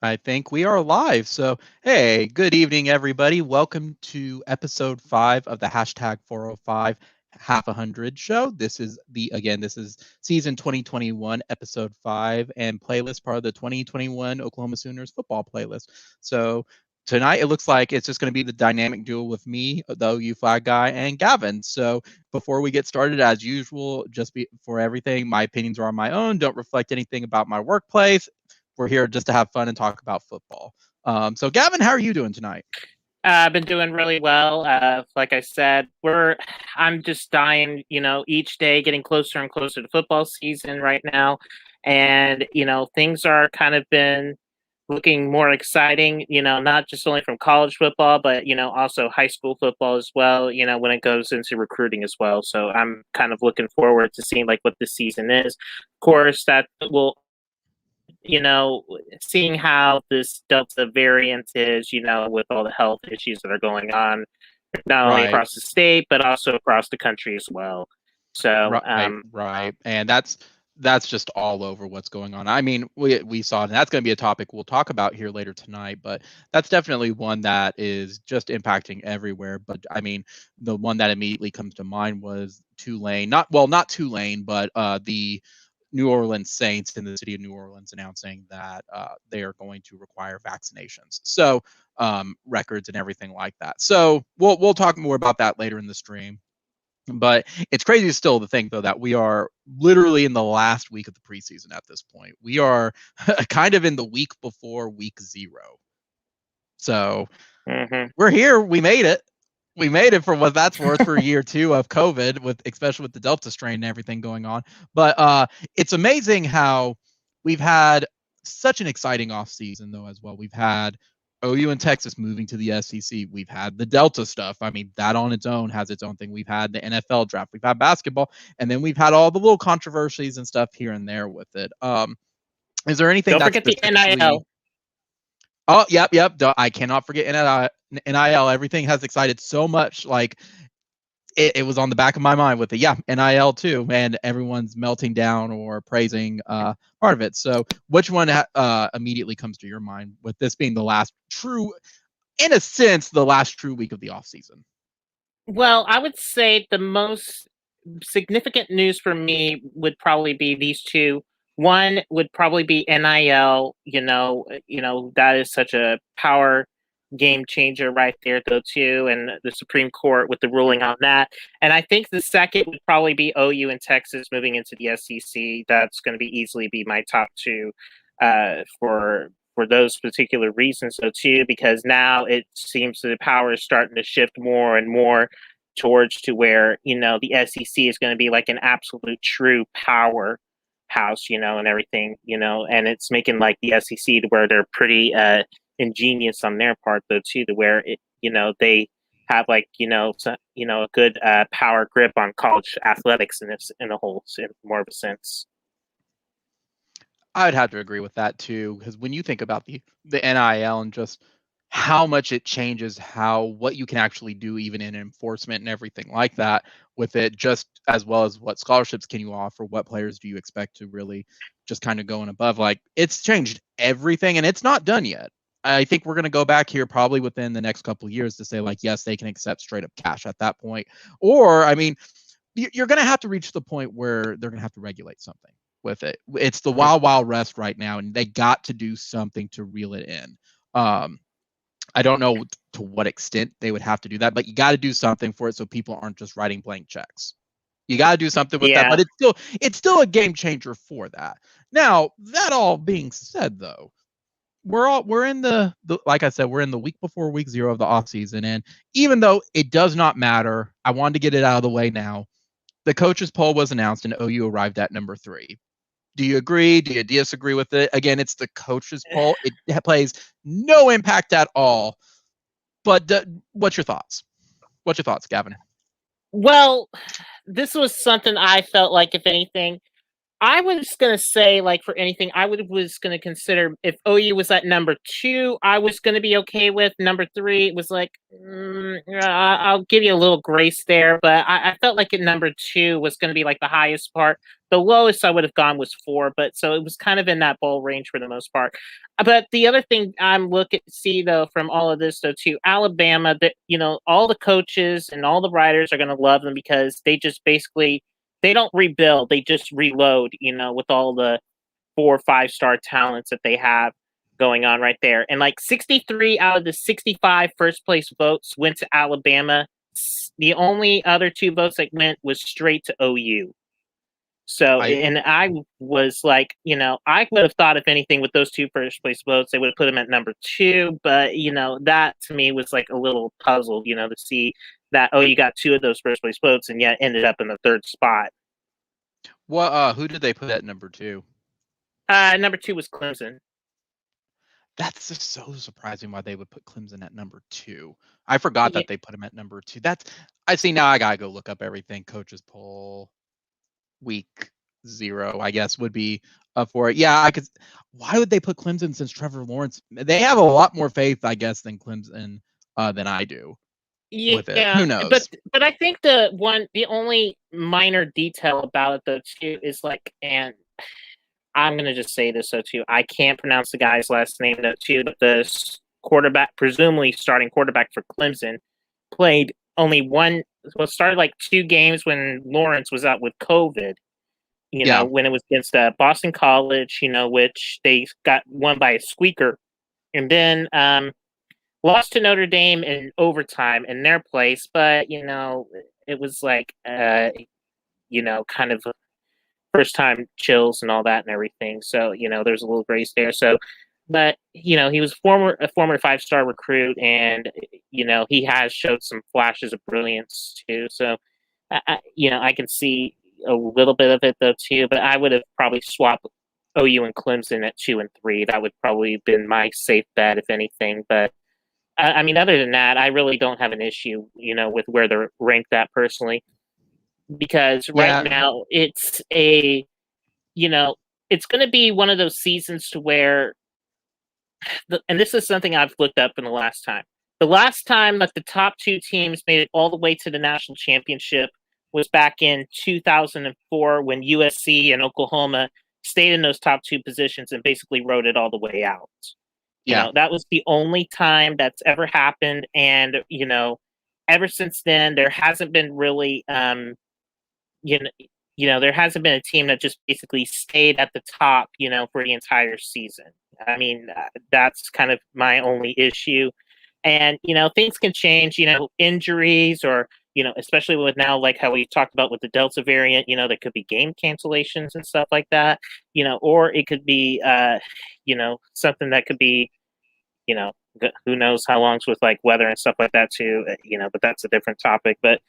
I think we are live. So, hey, good evening, everybody. Welcome to episode 5 of the Hashtag405 Half a Hundred show. This is season 2021, episode 5, and playlist part of the 2021 Oklahoma Sooners football playlist. So, tonight it looks like it's just going to be the dynamic duo with me, the OU flag guy, and Gavin. So, before we get started, as usual, for everything, my opinions are on my own, don't reflect anything about my workplace. We're here just to have fun and talk about football. So, Gavin, how are you doing tonight? I've been doing really well. Like I said, I'm just dying, each day getting closer and closer to football season right now. And, things are kind of been looking more exciting, not just only from college football, but, also high school football as well, when it goes into recruiting as well. So I'm kind of looking forward to seeing like what this season is. Of course, that will seeing how this Delta variant is, with all the health issues that are going on, not only Right. across the state, but also across the country as well. So, Right. And that's just all over what's going on. I mean, we saw it, and that's going to be a topic we'll talk about here later tonight, but that's definitely one that is just impacting everywhere. But I mean, the one that immediately comes to mind was Tulane. Not Tulane, but the New Orleans Saints in the city of New Orleans announcing that they are going to require vaccinations. So records and everything like that. So we'll talk more about that later in the stream. But it's crazy still to think, though, that we are literally in the last week of the preseason at this point. We are kind of in the week before week 0. So we're here. We made it. We made it for what that's worth for year 2 of COVID, especially with the Delta strain and everything going on. But it's amazing how we've had such an exciting off season, though, as well. We've had OU and Texas moving to the SEC. We've had the Delta stuff. I mean, that on its own has its own thing. We've had the NFL draft. We've had basketball, and then we've had all the little controversies and stuff here and there with it. Is there anything don't that's forget the specifically? NIL. Oh, yep. I cannot forget NIL. Everything has excited so much. Like it was on the back of my mind with the NIL too, and everyone's melting down or praising part of it. So, which one immediately comes to your mind with this being the last true, in a sense, the last true week of the off season? Well, I would say the most significant news for me would probably be these two. One would probably be NIL. That is such a power game changer right there, though, too, and the Supreme Court with the ruling on that. And I think the second would probably be OU and Texas moving into the SEC. That's going to be easily be my top two for those particular reasons, though, too, because now it seems the power is starting to shift more and more towards to where the SEC is going to be like an absolute true powerhouse, and everything, and it's making like the SEC to where they're pretty ingenious on their part, though, too, to where they have like a good power grip on college athletics in a whole in more of a sense. I would have to agree with that too, because when you think about the NIL and just how much it changes what you can actually do even in enforcement and everything like that with it, just as well as what scholarships can you offer, what players do you expect to really just kind of going above. Like it's changed everything, and it's not done yet. I think we're going to go back here probably within the next couple of years to say like, yes, they can accept straight up cash at that point. Or, I mean, you're going to have to reach the point where they're going to have to regulate something with it. It's the wild west right now, and they got to do something to reel it in. I don't know to what extent they would have to do that, but you got to do something for it so people aren't just writing blank checks. You got to do something with that, but it's still a game changer for that. Now, that all being said, though, we're in the like I said, we're in the week before week 0 of the offseason, and even though it does not matter, I wanted to get it out of the way now. The coaches poll was announced, and OU arrived at number 3. Do you agree? Do you disagree with it? Again, it's the coaches poll. It plays no impact at all. But what's your thoughts? What's your thoughts, Gavin? Well, this was something I felt like, if anything, I was going to say, like, for anything, was going to consider if OU was at number 2, I was going to be okay with. Number 3, it was like, I'll give you a little grace there. But I felt like at number 2 was going to be like the highest part. The lowest I would have gone was 4. But so it was kind of in that bowl range for the most part. But the other thing I'm looking to see, though, from all of this, though, too, Alabama, that, all the coaches and all the writers are going to love them because they just basically they don't rebuild, they just reload, with all the 4 or 5-star talents that they have going on right there. And like 63 out of the 65 first place votes went to Alabama. The only other 2 votes that went was straight to OU. So, and I was like, I would have thought, if anything, with those 2 first place votes, they would have put them at number 2. But, that to me was like a little puzzle, to see that, you got 2 of those first place votes and yet ended up in the 3rd spot. Well, who did they put at number 2? Number 2 was Clemson. That's just so surprising why they would put Clemson at number 2. I forgot that they put him at number 2. I see now. I gotta go look up everything. Coaches poll week 0, I guess, would be up for it. Yeah, I could. Why would they put Clemson since Trevor Lawrence? They have a lot more faith, I guess, than Clemson than I do. Yeah, with it. Who knows? But I think the only minor detail about it, though, too, is like, and I'm gonna just say this, though, too. I can't pronounce the guy's last name, though, too. But the quarterback, presumably starting quarterback for Clemson, played only started like 2 games when Lawrence was out with COVID. When it was against Boston College, which they got won by a squeaker, and then lost to Notre Dame in overtime in their place, but it was like kind of first time chills and all that and everything. So there's a little grace there. So, but he was a former 5-star recruit, and he has showed some flashes of brilliance too. So, I can see a little bit of it though too. But I would have probably swapped OU and Clemson at 2 and 3. That would probably have been my safe bet, if anything. But I mean, other than that, I really don't have an issue, with where they're ranked at personally, because right now it's it's going to be one of those seasons to where, and this is something I've looked up in the last time. The last time that the top 2 teams made it all the way to the national championship was back in 2004 when USC and Oklahoma stayed in those top 2 positions and basically rode it all the way out. That was the only time that's ever happened. And, ever since then, there hasn't been really, there hasn't been a team that just basically stayed at the top, for the entire season. I mean, that's kind of my only issue. And, things can change, injuries or, especially with now, like how we talked about with the Delta variant, there could be game cancellations and stuff like that, or it could be, something that could be, who knows how long's with like weather and stuff like that too, but that's a different topic. But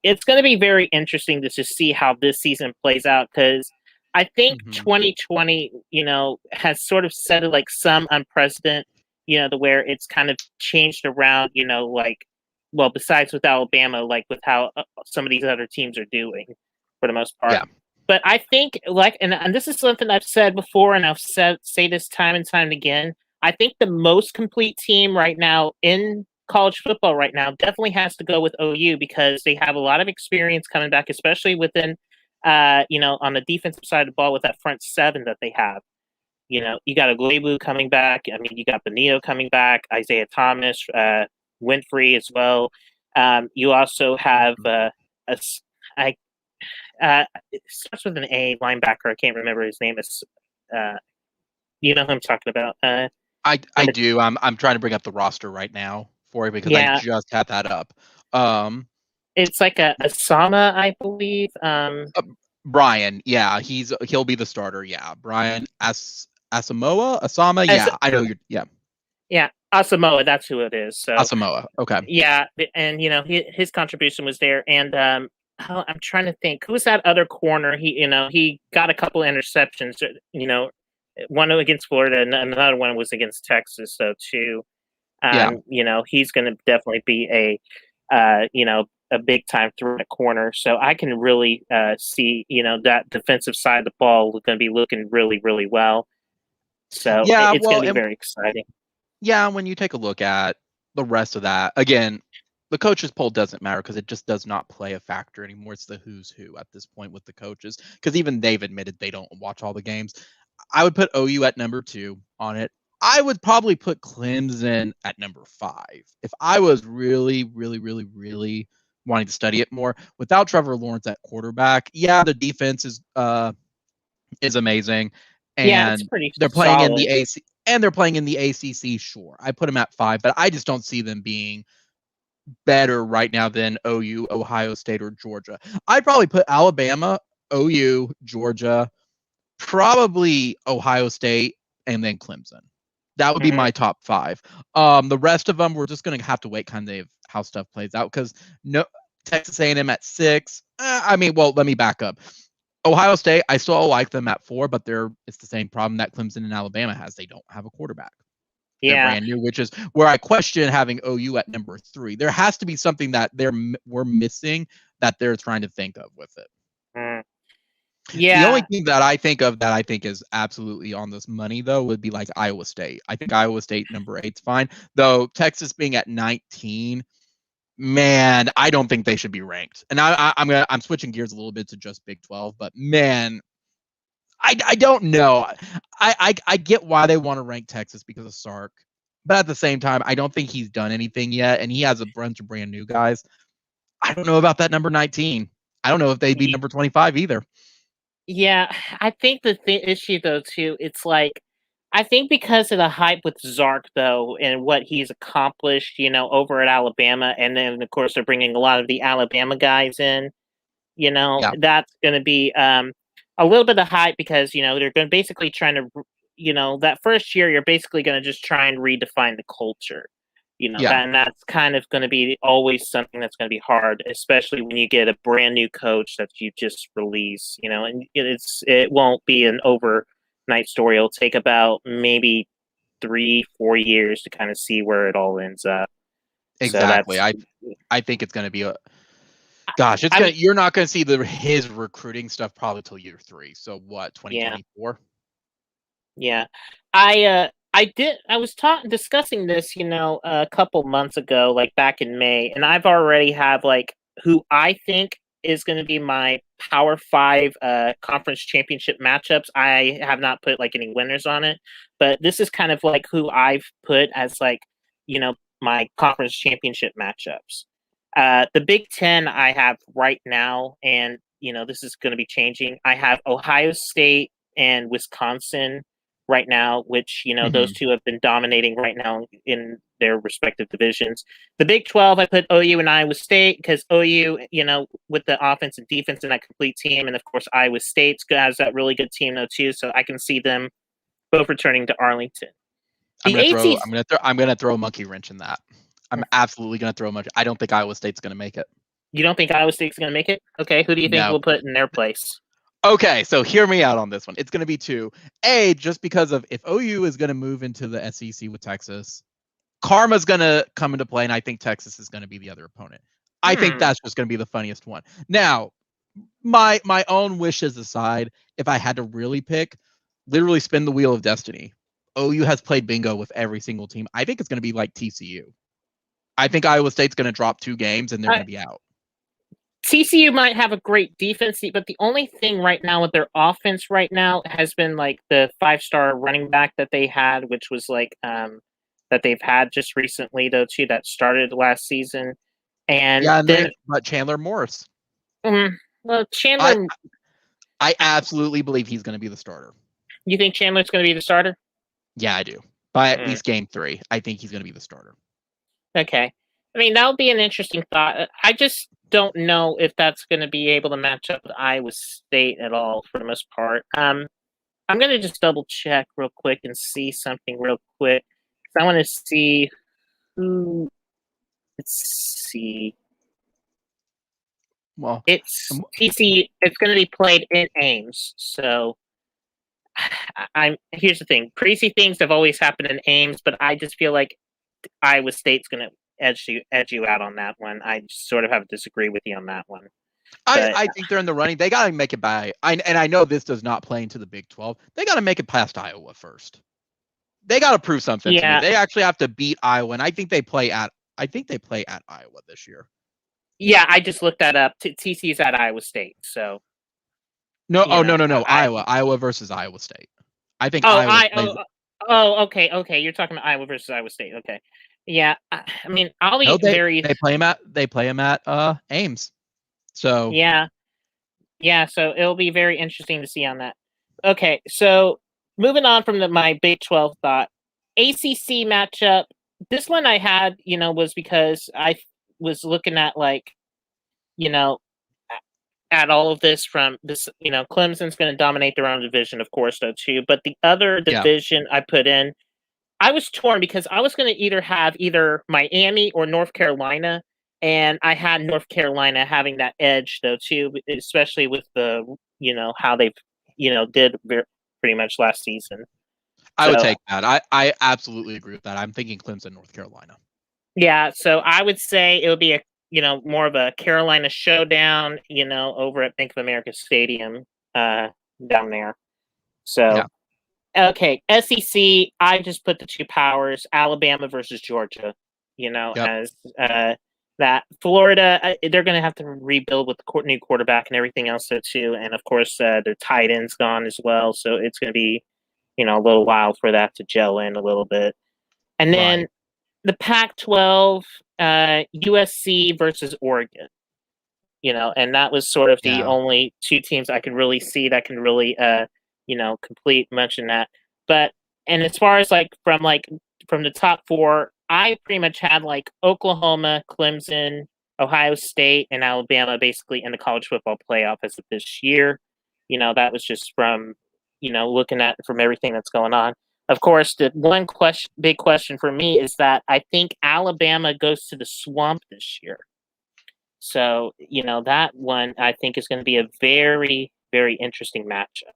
it's going to be very interesting to just see how this season plays out, because I think 2020, has sort of set like some unprecedented, to where it's kind of changed around, besides with Alabama, like with how some of these other teams are doing for the most part. Yeah. But I think and this is something I've said before, and I'll say this time and time again. I think the most complete team right now in college football right now definitely has to go with OU, because they have a lot of experience coming back, especially within, on the defensive side of the ball with that front 7 that they have. You got Aglebu coming back. I mean, you got Benito coming back, Isaiah Thomas, Winfrey as well. You also have it starts with an A linebacker. I can't remember his name. Is you know who I'm talking about? I do. I'm trying to bring up the roster right now for you because I just had that up. It's like a Asama, I believe. Brian, yeah, he'll be the starter. Yeah, Brian Asama. Yeah, I know you're. Yeah, Asamoah. That's who it is. So Asamoah. Okay. Yeah, and his contribution was there, and I'm trying to think who was that other corner. He got a couple interceptions. One against Florida, and another one was against Texas. So too, he's going to definitely be a a big time threat at corner. So I can really see, that defensive side of the ball is going to be looking really, really well. So Yeah, it's going well, to be and very exciting. yeah, when you take a look at the rest of that, again, the coaches poll doesn't matter because it just does not play a factor anymore. It's the who's who at this point with the coaches, because even they've admitted they don't watch all the games. I would put OU at number 2 on it. I would probably put Clemson at number 5 if I was really, really, really, really wanting to study it more. Without Trevor Lawrence at quarterback, yeah, the defense is amazing, Yeah, it's and pretty they're playing in solid. the AC and they're playing in the ACC. Sure, I put them at 5, but I just don't see them being better right now than OU, Ohio State, or Georgia. I'd probably put Alabama, OU, Georgia, probably Ohio State, and then Clemson. That would be my top 5. The rest of them, we're just going to have to wait kind of how stuff plays out, because no Texas A&M at 6. Let me back up. Ohio State, I still like them at 4, but it's the same problem that Clemson and Alabama has. They don't have a quarterback. They're brand new, which is where I question having OU at number 3. There has to be something that we're missing that they're trying to think of with it. Yeah. The only thing that I think of that I think is absolutely on this money, though, would be like Iowa State. I think Iowa State number 8 is fine, though Texas being at 19. Man, I don't think they should be ranked. And I'm switching gears a little bit to just Big 12, but man, I don't know. I get why they want to rank Texas because of Sark, but at the same time, I don't think he's done anything yet, and he has a bunch of brand new guys. I don't know about that number 19. I don't know if they'd be number 25 either. Yeah, I think the issue though too, it's like I think because of the hype with Zark though and what he's accomplished, over at Alabama, and then of course they're bringing a lot of the Alabama guys in. That's going to be a little bit of hype because they're going to basically trying to, that first year you're basically going to just try and redefine the culture. And that's kind of going to be always something that's going to be hard, especially when you get a brand new coach that you just release. And it won't be an overnight story. It'll take about maybe 3-4 years to kind of see where it all ends up. Exactly. So I think it's going to be gosh, you're not going to see his recruiting stuff probably till year 3. So what, 2024? Yeah. I was discussing this, a couple months ago, like back in May, and I've already have like who I think is going to be my Power 5 conference championship matchups. I have not put like any winners on it, but this is kind of like who I've put as like, my conference championship matchups. The Big Ten I have right now, and this is going to be changing. I have Ohio State and Wisconsin right now, which those two have been dominating right now in their respective divisions. The Big 12, I put OU and Iowa State because OU, with the offense and defense and that complete team, and of course Iowa State has that really good team though too. So I can see them both returning to Arlington. I'm gonna throw a monkey wrench in that. I'm absolutely gonna throw a monkey. I don't think Iowa State's gonna make it. You don't think Iowa State's gonna make it? Okay, who do you think we'll put in their place? Okay, so hear me out on this one. It's going to be 2. Just because of if OU is going to move into the SEC with Texas, karma's going to come into play, and I think Texas is going to be the other opponent. I think that's just going to be the funniest one. Now, my own wishes aside, if I had to really pick, literally spin the wheel of destiny, OU has played bingo with every single team. I think it's going to be like TCU. I think Iowa State's going to drop 2 games, and they're going to be out. TCU might have a great defense, but the only thing right now with their offense right now has been like the 5-star running back that they had, which was like that they've had just recently though too, that started last season. And then but Chandler Morse. Well, Chandler, I absolutely believe he's going to be the starter. You think Chandler's going to be the starter? Yeah, I do. By at least game 3, I think he's going to be the starter. Okay. I mean, that would be an interesting thought. I just don't know if that's going to be able to match up with Iowa State at all for the most part. I'm going to just double check real quick and see something real quick. I want to see who. Let's see. Well, it's TC. It's going to be played in Ames. So here's the thing. Crazy things have always happened in Ames, but I just feel like Iowa State's going to edge you out on that one. I sort of have to disagree with you on that one. I think they're in the running. They got to make it by. And I know this does not play into the Big 12. They got to make it past Iowa first. They got to prove something to me. They actually have to beat Iowa, and I think they play at Iowa this year. Yeah, I just looked that up. TC's at Iowa State, so. No, no. Iowa versus Iowa State. I think okay. You're talking about Iowa versus Iowa State. Okay, yeah. I mean, I'll be very. They play them at Ames. So yeah. So it'll be very interesting to see on that. Okay, so moving on from my Big 12 thought, ACC matchup. This one I had, was because I was looking at at all of this from this, Clemson's going to dominate their own division, of course, though, too. But the other division I put in, I was torn because I was going to have either Miami or North Carolina. And I had North Carolina having that edge, though, too, especially with the, how they've, did pretty much last season. I would take that. I absolutely agree with that. I'm thinking Clemson, North Carolina. Yeah, so I would say it would be more of a Carolina showdown, over at Bank of America Stadium down there. So, okay, SEC, I just put the two powers, Alabama versus Georgia, as that. Florida, they're going to have to rebuild with the new quarterback and everything else, though, too. And, of course, their tight end's gone as well. So it's going to be, a little while for that to gel in a little bit. And then the Pac-12, USC versus Oregon, and that was sort of the only two teams I could really see that can really, complete much in that. But, and as far as from the top four, I pretty much had Oklahoma, Clemson, Ohio State, and Alabama basically in the college football playoff as of this year. That was just from, looking at from everything that's going on. Of course, the one big question for me is that I think Alabama goes to the Swamp this year. So, that one I think is going to be a very, very interesting matchup.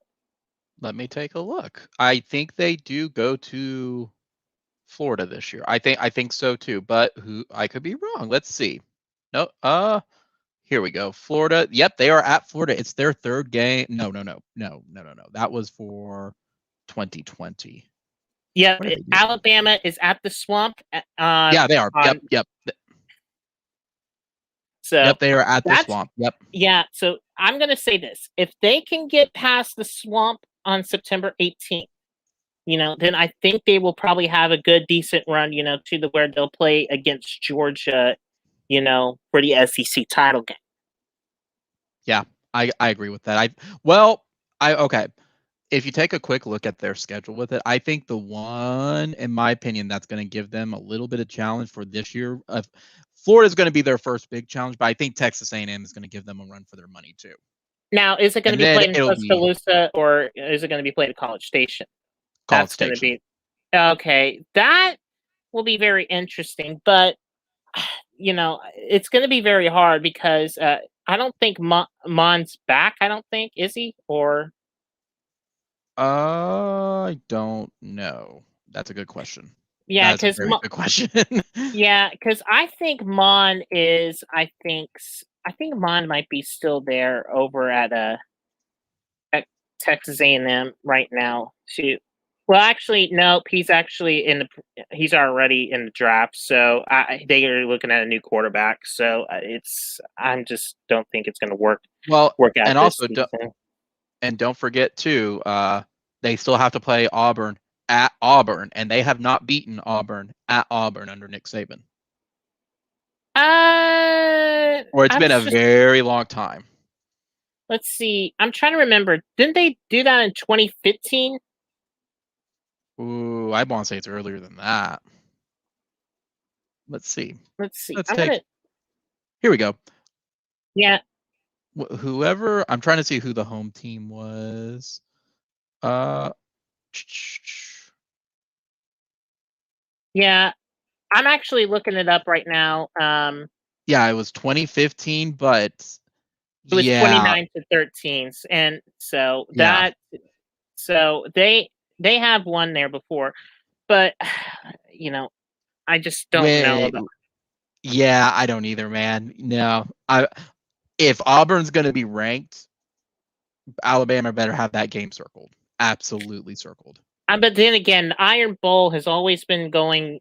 Let me take a look. I think they do go to Florida this year. I think so too, but I could be wrong. Let's see. No, here we go. Florida. Yep, they are at Florida. It's their third game. No. That was for 2020. Yeah, Alabama is at the Swamp. Yeah, they are. Yep. So yep, they are at the Swamp. Yep. Yeah, so I'm going to say this. If they can get past the Swamp on September 18th, then I think they will probably have a good, decent run, to where they'll play against Georgia, for the SEC title game. Yeah, I agree with that. Okay. If you take a quick look at their schedule with it, I think the one, in my opinion, that's going to give them a little bit of challenge for this year. Florida is going to be their first big challenge, but I think Texas A&M is going to give them a run for their money too. Now, is it going to be played in Tuscaloosa or is it going to be played at College Station? That's going to be okay. That will be very interesting, but it's going to be very hard because I don't think Mon's back. I don't think, is he? Or I don't know. That's a good question. Yeah, because good question. Yeah, because I think Mon is. I think Mon might be still there over at Texas A&M right now too. Well, actually, nope. He's actually he's already in the draft. So they are looking at a new quarterback. So I just don't think it's going to work. Well, work out. And also, don't forget too. They still have to play Auburn at Auburn, and they have not beaten Auburn at Auburn under Nick Saban. Or it's been a very long time. Let's see. I'm trying to remember. Didn't they do that in 2015? Ooh, I want to say it's earlier than that. Let's see. Here we go. Yeah. Whoever, I'm trying to see who the home team was. Yeah, I'm actually looking it up right now. Yeah, it was 2015, but it was 29 to 13, and so that so they have won there before, but I just don't know about. Yeah, I don't either, man. No, if Auburn's going to be ranked, Alabama better have that game circled. Absolutely circled. But then again, Iron Bowl has always been going,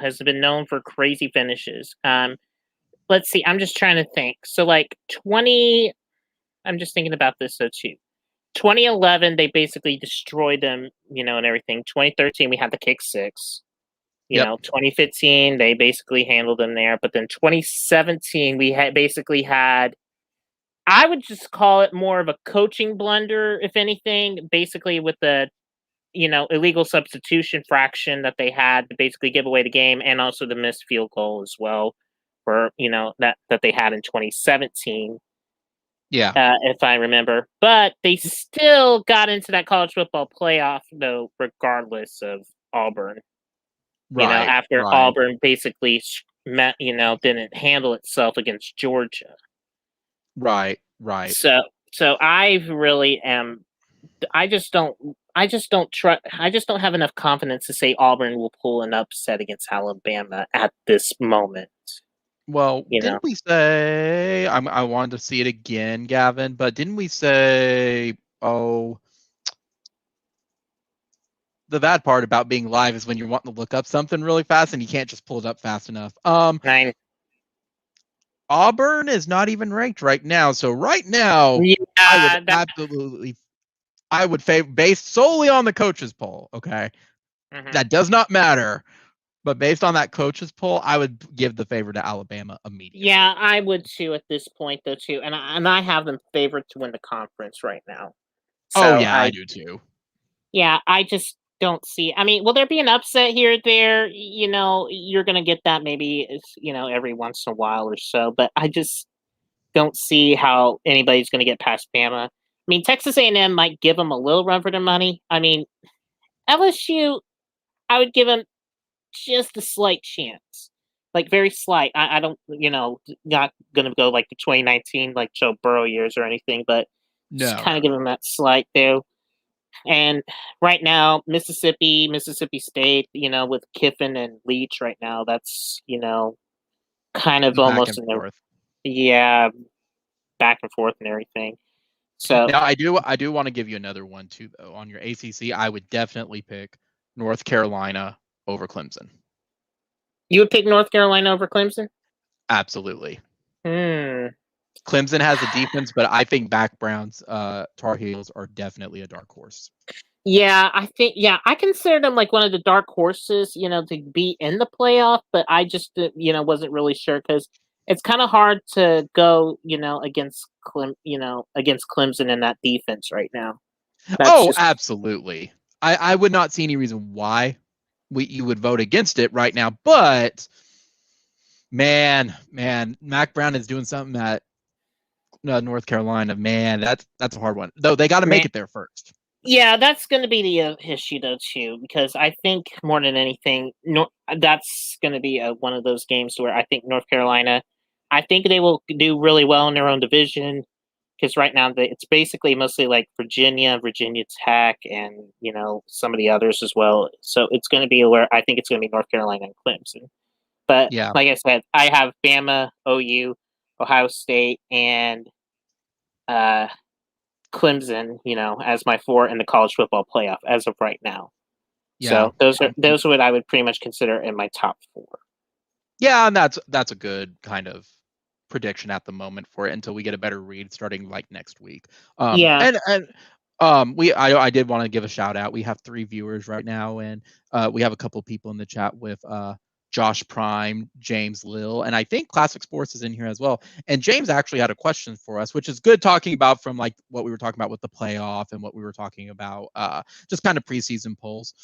has been known for crazy finishes. Let's see. I'm just trying to think. So, like, I'm just thinking about this, so too. 2011, they basically destroyed them, and everything. 2013, we had the kick six. Yep. 2015, they basically handled them there. But then 2017, we basically had, I would just call it more of a coaching blunder, if anything, basically with the, illegal substitution fraction that they had to basically give away the game, and also the missed field goal as well for, that they had in 2017. Yeah. If I remember. But they still got into that college football playoff, though, regardless of Auburn. Right. After right. Auburn basically didn't handle itself against Georgia. Right. So I really am. I just don't have enough confidence to say Auburn will pull an upset against Alabama at this moment. Well, didn't we say I wanted to see it again, Gavin? But didn't we say the bad part about being live is when you're wanting to look up something really fast and you can't just pull it up fast enough. 9. Auburn is not even ranked right now. So right now, I would favor, based solely on the coaches poll. Okay, that does not matter. But based on that coaches poll, I would give the favor to Alabama immediately. Yeah, I would too at this point, though, too. And I have them favored to win the conference right now. So I do too. Yeah, I just don't see. I mean, will there be an upset here or there? You're going to get that maybe, every once in a while or so. But I just don't see how anybody's going to get past Bama. I mean, Texas A&M might give them a little run for their money. I mean, LSU, I would give them just a slight chance, like very slight. I don't, not gonna go like the 2019 like Joe Burrow years or anything, but just kind of give them that slight there. And right now, Mississippi State, with Kiffin and Leach right now, that's kind of almost in the back and forth and everything. So now I do want to give you another one too, though. On your ACC, I would definitely pick North Carolina over Clemson. You would pick North Carolina over Clemson? Absolutely. Clemson has a defense, but I think Mack Brown's Tar Heels are definitely a dark horse. Yeah, I consider them like one of the dark horses, to be in the playoff, but I just, wasn't really sure because it's kind of hard to go, against Clemson in that defense right now. Absolutely. I would not see any reason why you would vote against it right now, but man, Mack Brown is doing something at North Carolina. Man, that's a hard one. Though they got to make it there first. Yeah, that's going to be the issue, though, too, because I think more than anything, that's going to be one of those games where I think North Carolina, I think they will do really well in their own division, because right now it's basically mostly like Virginia Tech, and, some of the others as well. So it's going to be where I think it's going to be North Carolina and Clemson. But like I said, I have Bama, OU, Ohio State, and Clemson, as my 4 in the college football playoff as of right now. Yeah. So those are what I would pretty much consider in my top 4. Yeah, and that's a good kind of prediction at the moment for it until we get a better read starting like next week. And I did want to give a shout out. We have 3 viewers right now, and we have a couple people in the chat with Josh Prime, James Lill, and I think Classic Sports is in here as well. And James actually had a question for us, which is good talking about from like what we were talking about with the playoff and what we were talking about just kind of preseason polls.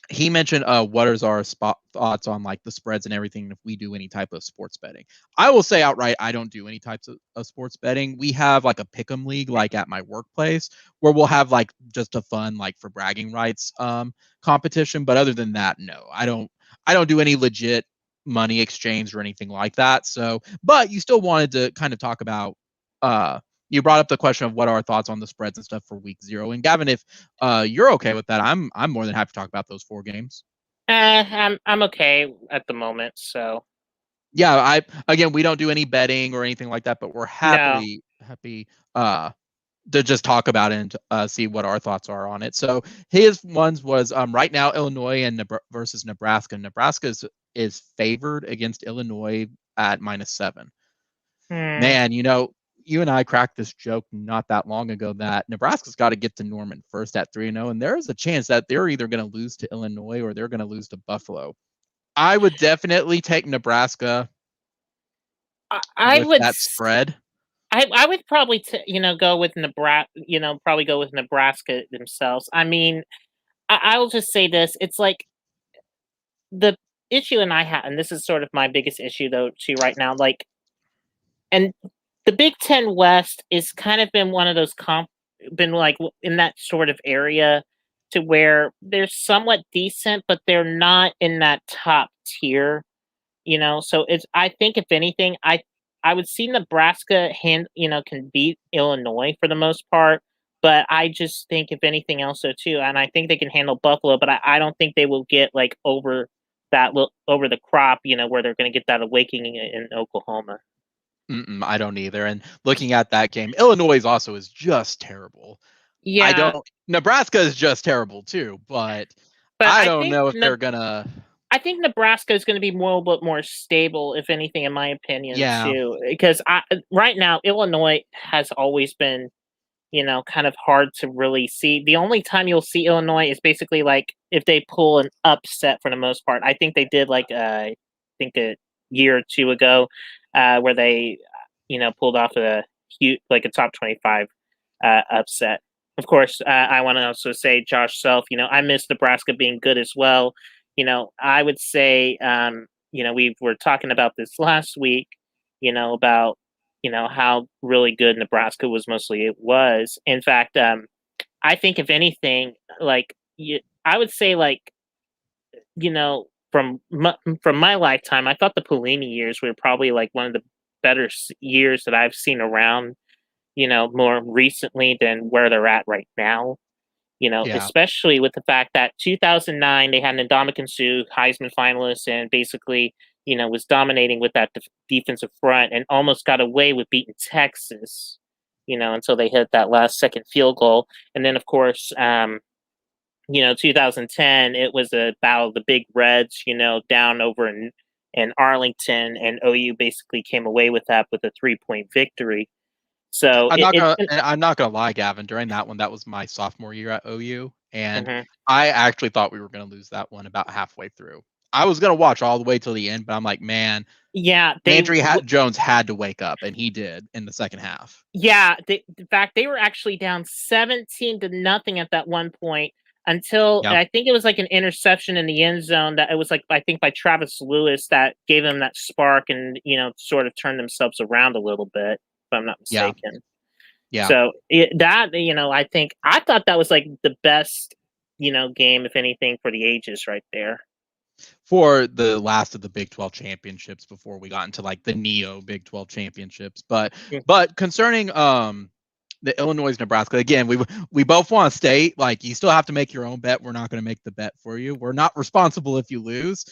He mentioned what is our thoughts on like the spreads and everything if we do any type of sports betting. I will say outright, I don't do any types of sports betting. We have like a pick'em league like at my workplace where we'll have like just a fun like for bragging rights competition. But other than that, no, I don't do any legit money exchange or anything like that. So, but you still wanted to kind of talk about you brought up the question of what are our thoughts on the spreads and stuff for week 0. And Gavin, if you're okay with that, I'm more than happy to talk about those 4 games. I'm okay at the moment. So Yeah, again, we don't do any betting or anything like that, but we're happy to just talk about it and see what our thoughts are on it. So his ones was right now Illinois and versus Nebraska. Nebraska is favored against Illinois at -7. Man, you and I cracked this joke not that long ago that Nebraska's got to get to Norman first at 3-0, and there is a chance that they're either going to lose to Illinois or they're going to lose to Buffalo. I would definitely take Nebraska with that spread. I would probably go with Nebraska. Probably go with Nebraska themselves. I mean, I'll just say this: it's like the issue, and I have, and this is sort of my biggest issue though too right now. Like, and the Big Ten West is kind of been one of those been like in that sort of area to where they're somewhat decent, but they're not in that top tier. So I think if anything, I would see Nebraska can beat Illinois for the most part, but I just think if anything else so too, and I think they can handle Buffalo, but I don't think they will get like over the crop, where they're going to get that awakening in Oklahoma. I don't either. And looking at that game, Illinois also is just terrible. Yeah, Nebraska is just terrible too, but I don't know if they're gonna. I think Nebraska is going to be a little bit more stable, if anything, in my opinion, too. Because right now, Illinois has always been, kind of hard to really see. The only time you'll see Illinois is basically like if they pull an upset for the most part. I think they did I think a year or two ago, where they, pulled off a top 25 upset. Of course, I want to also say Josh Self. I miss Nebraska being good as well. I would say, we were talking about this last week, about, how really good Nebraska it was. In fact, I think if anything, I would say from my lifetime, I thought the Pelini years were probably like one of the better years that I've seen around, more recently than where they're at right now. Especially with the fact that 2009 they had Ndamukong Suh, Heisman finalist, and basically, was dominating with that defensive front and almost got away with beating Texas, until they hit that last second field goal. And then, of course, 2010, it was a battle of the Big Reds, down over in Arlington, and OU basically came away with that with a 3-point victory. So I'm not gonna lie, Gavin. During that one, that was my sophomore year at OU, and I actually thought we were gonna lose that one about halfway through. I was gonna watch all the way till the end, but I'm like, man, Landry Jones had to wake up, and he did in the second half. Yeah, in fact, they were actually down 17-0 at that one point until I think it was like an interception in the end zone that it was I think by Travis Lewis that gave them that spark and sort of turned themselves around a little bit. If I'm not mistaken. Yeah. So I thought that was like the best, game, if anything, for the ages right there. For the last of the Big 12 championships before we got into like the Neo Big 12 championships. But concerning the Illinois Nebraska, again, we both want to state you still have to make your own bet. We're not going to make the bet for you. We're not responsible if you lose.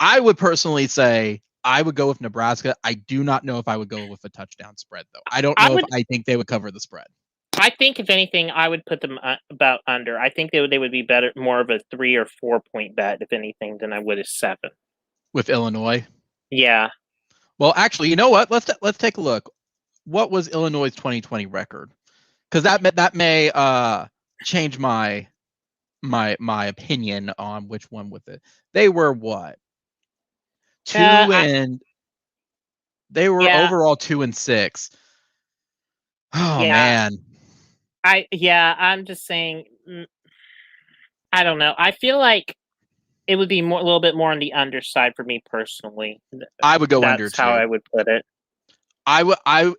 I would personally say I would go with Nebraska. I do not know if I would go with a touchdown spread, though. I don't know if I think they would cover the spread. I think, if anything, I would put them about under. I think they would be better, more of a 3 or 4 point bet, if anything, than I would a 7. With Illinois? Yeah. Well, actually, you know what? Let's take a look. What was Illinois' 2020 record? Because that may change my opinion on which one with it. They were what? They were overall 2-6. Oh man. I'm just saying. I don't know. I feel like it would be a little bit more on the underside for me personally. I would go under. That's how I would put it.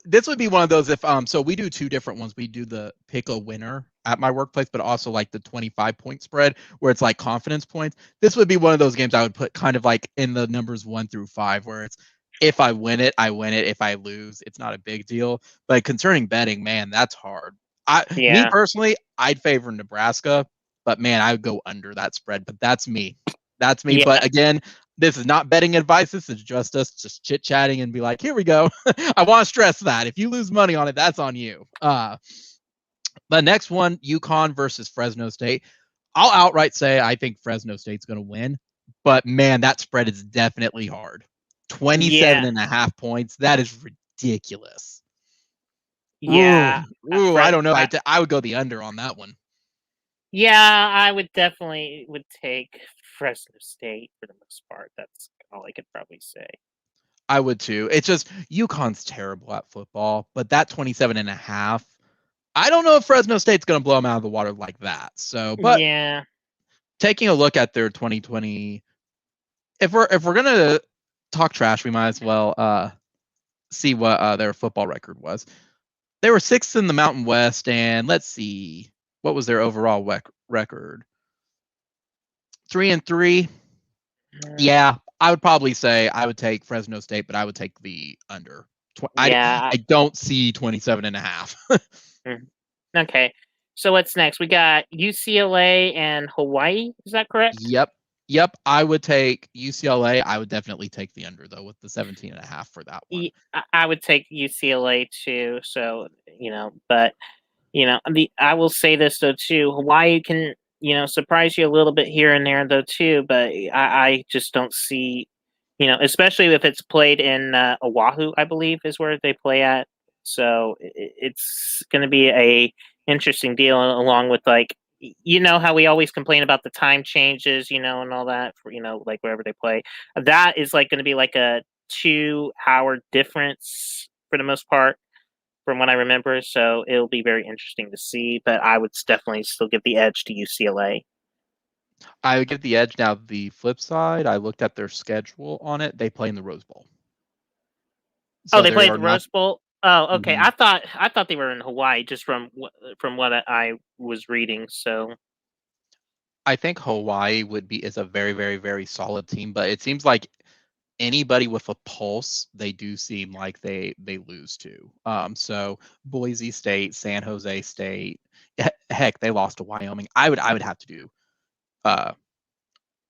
This would be one of those if so we do two different ones. We do the pick a winner at my workplace, but also like the 25 point spread where it's like confidence points. This would be one of those games I would put kind of like in the numbers 1 through 5 where it's if I win it, I win it. If I lose, it's not a big deal. But concerning betting, man, that's hard. Me personally, I'd favor Nebraska, but man, I would go under that spread. But that's me. Yeah. But again, this is not betting advice. This is just us just chit chatting and be like, here we go. I want to stress that if you lose money on it, that's on you. The next one, Uconn versus Fresno State. I'll outright say I think Fresno State's going to win, but man, that spread is definitely hard. 27.5 points. That is ridiculous. Yeah. Ooh, I don't know. I would go the under on that one. Yeah, I would definitely take Fresno State for the most part. That's all I could probably say. I would too. It's just UConn's terrible at football, but that 27.5, I don't know if Fresno State's going to blow them out of the water like that. So, but yeah, taking a look at their 2020, if we're going to talk trash, we might as well see what their football record was. They were 6th in the Mountain West, and let's see, what was their overall record? 3-3. Yeah, I would probably say I would take Fresno State, but I would take the under. I don't see 27.5. Okay. So what's next? We got UCLA and Hawaii. Is that correct? Yep. I would take UCLA. I would definitely take the under though with the 17.5 for that one. I would take UCLA too. So but I will say this though too. Hawaii can surprise you a little bit here and there though too. But I just don't see, especially if it's played in Oahu, I believe is where they play at. So it's going to be a interesting deal, along with like how we always complain about the time changes, and all that for like wherever they play. That is like going to be like a 2-hour difference for the most part, from what I remember. So it'll be very interesting to see. But I would definitely still give the edge to UCLA. I would give the edge. Now, the flip side, I looked at their schedule on it. They play in the Rose Bowl. So they play at the Rose Bowl? Oh, okay. Mm-hmm. I thought they were in Hawaii, just from what I was reading. So I think Hawaii is a very, very, very solid team, but it seems like anybody with a pulse, they do seem like they lose to. So Boise State, San Jose State, heck, they lost to Wyoming. I would have to do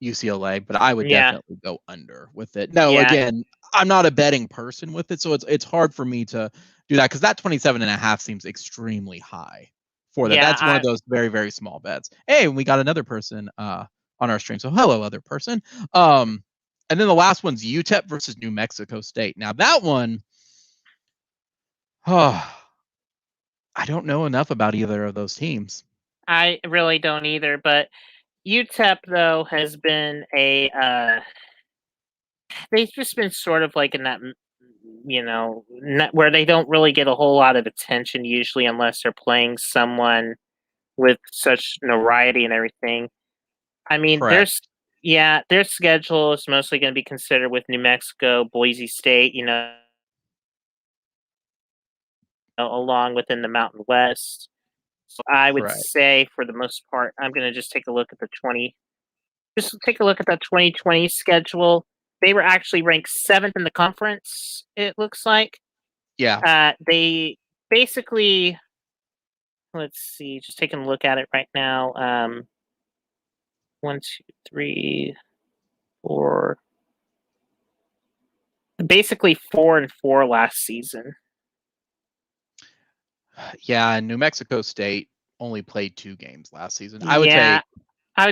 UCLA, but I would definitely go under with it. No, again, I'm not a betting person with it, so it's hard for me to do that because that 27.5 seems extremely high for that. That's one of those very, very small bets. Hey, we got another person on our stream. So hello, other person. And then the last one's Utep versus New Mexico State. Now that one, I don't know enough about either of those teams. I really don't either, but UTEP though has been they've just been sort of like in that, where they don't really get a whole lot of attention usually unless they're playing someone with such notoriety and everything. I mean, their schedule is mostly going to be considered with New Mexico, Boise State, along within the Mountain West. So I would say, for the most part, I'm going to just take a look at the 2020 schedule. They were actually ranked 7th in the conference, it looks like. Yeah. They basically, let's see, just taking a look at it right now. 1, 2, 3, 4. Basically 4-4 last season. Yeah, and New Mexico State only played 2 games last season. I would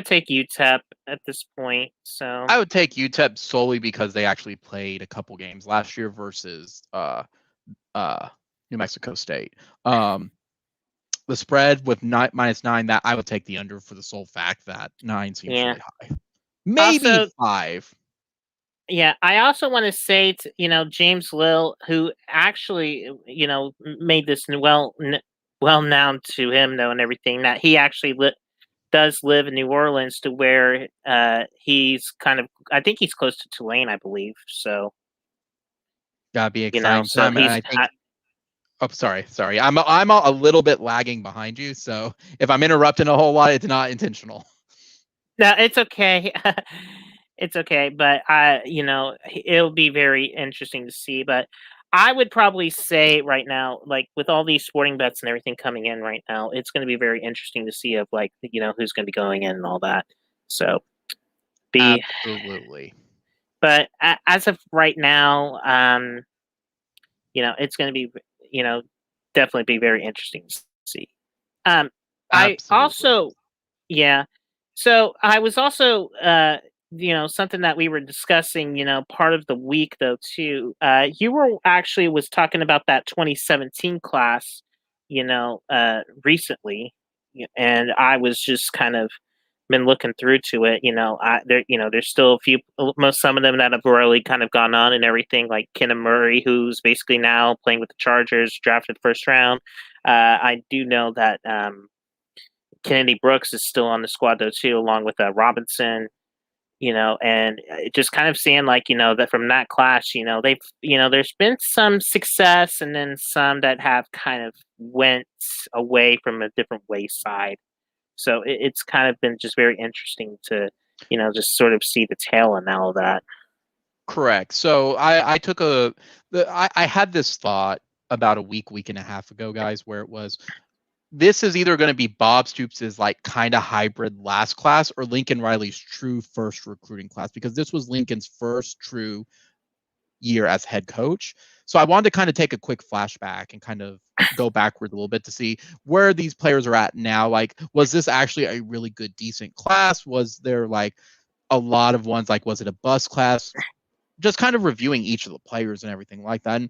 take UTEP at this point. So I would take UTEP solely because they actually played a couple games last year versus New Mexico State. The spread with -9, that I would take the under for the sole fact that 9 seems really high. Maybe also, 5. Yeah, I also want to say to, James Lill, who actually, made this well known to him though and everything, that he actually does live in New Orleans, to where he's kind of, I think he's close to Tulane, I believe. So gotta be exciting time. And I think, sorry. I'm a little bit lagging behind you, so if I'm interrupting a whole lot, it's not intentional. No, it's okay. It's okay, but it'll be very interesting to see. But I would probably say right now, like with all these sporting bets and everything coming in right now, it's going to be very interesting to see of who's going to be going in and all that. So absolutely. But as of right now, it's going to be, definitely be very interesting to see. I Absolutely. also, yeah. So I was also, something that we were discussing, part of the week though too. You were actually was talking about that 2017 class, recently, and I was just kind of been looking through to it. There's still a few, most some of them that have really kind of gone on and everything, like Kenneth Murray, who's basically now playing with the Chargers, drafted first round. I do know that Kennedy Brooks is still on the squad though too, along with Robinson. And just kind of seeing like that from that class, they've there's been some success and then some that have kind of went away from a different wayside. So it's kind of been just very interesting to just sort of see the tail and all of that. Correct. So I had this thought about a week and a half ago, guys, where it was this is either going to be Bob Stoops' like kind of hybrid last class or Lincoln Riley's true first recruiting class, because this was Lincoln's first true year as head coach. So I wanted to kind of take a quick flashback and kind of go backward a little bit to see where these players are at now. Like, was this actually a really good, decent class? Was there like a lot of ones, like, was it a bust class? Just kind of reviewing each of the players and everything like that. And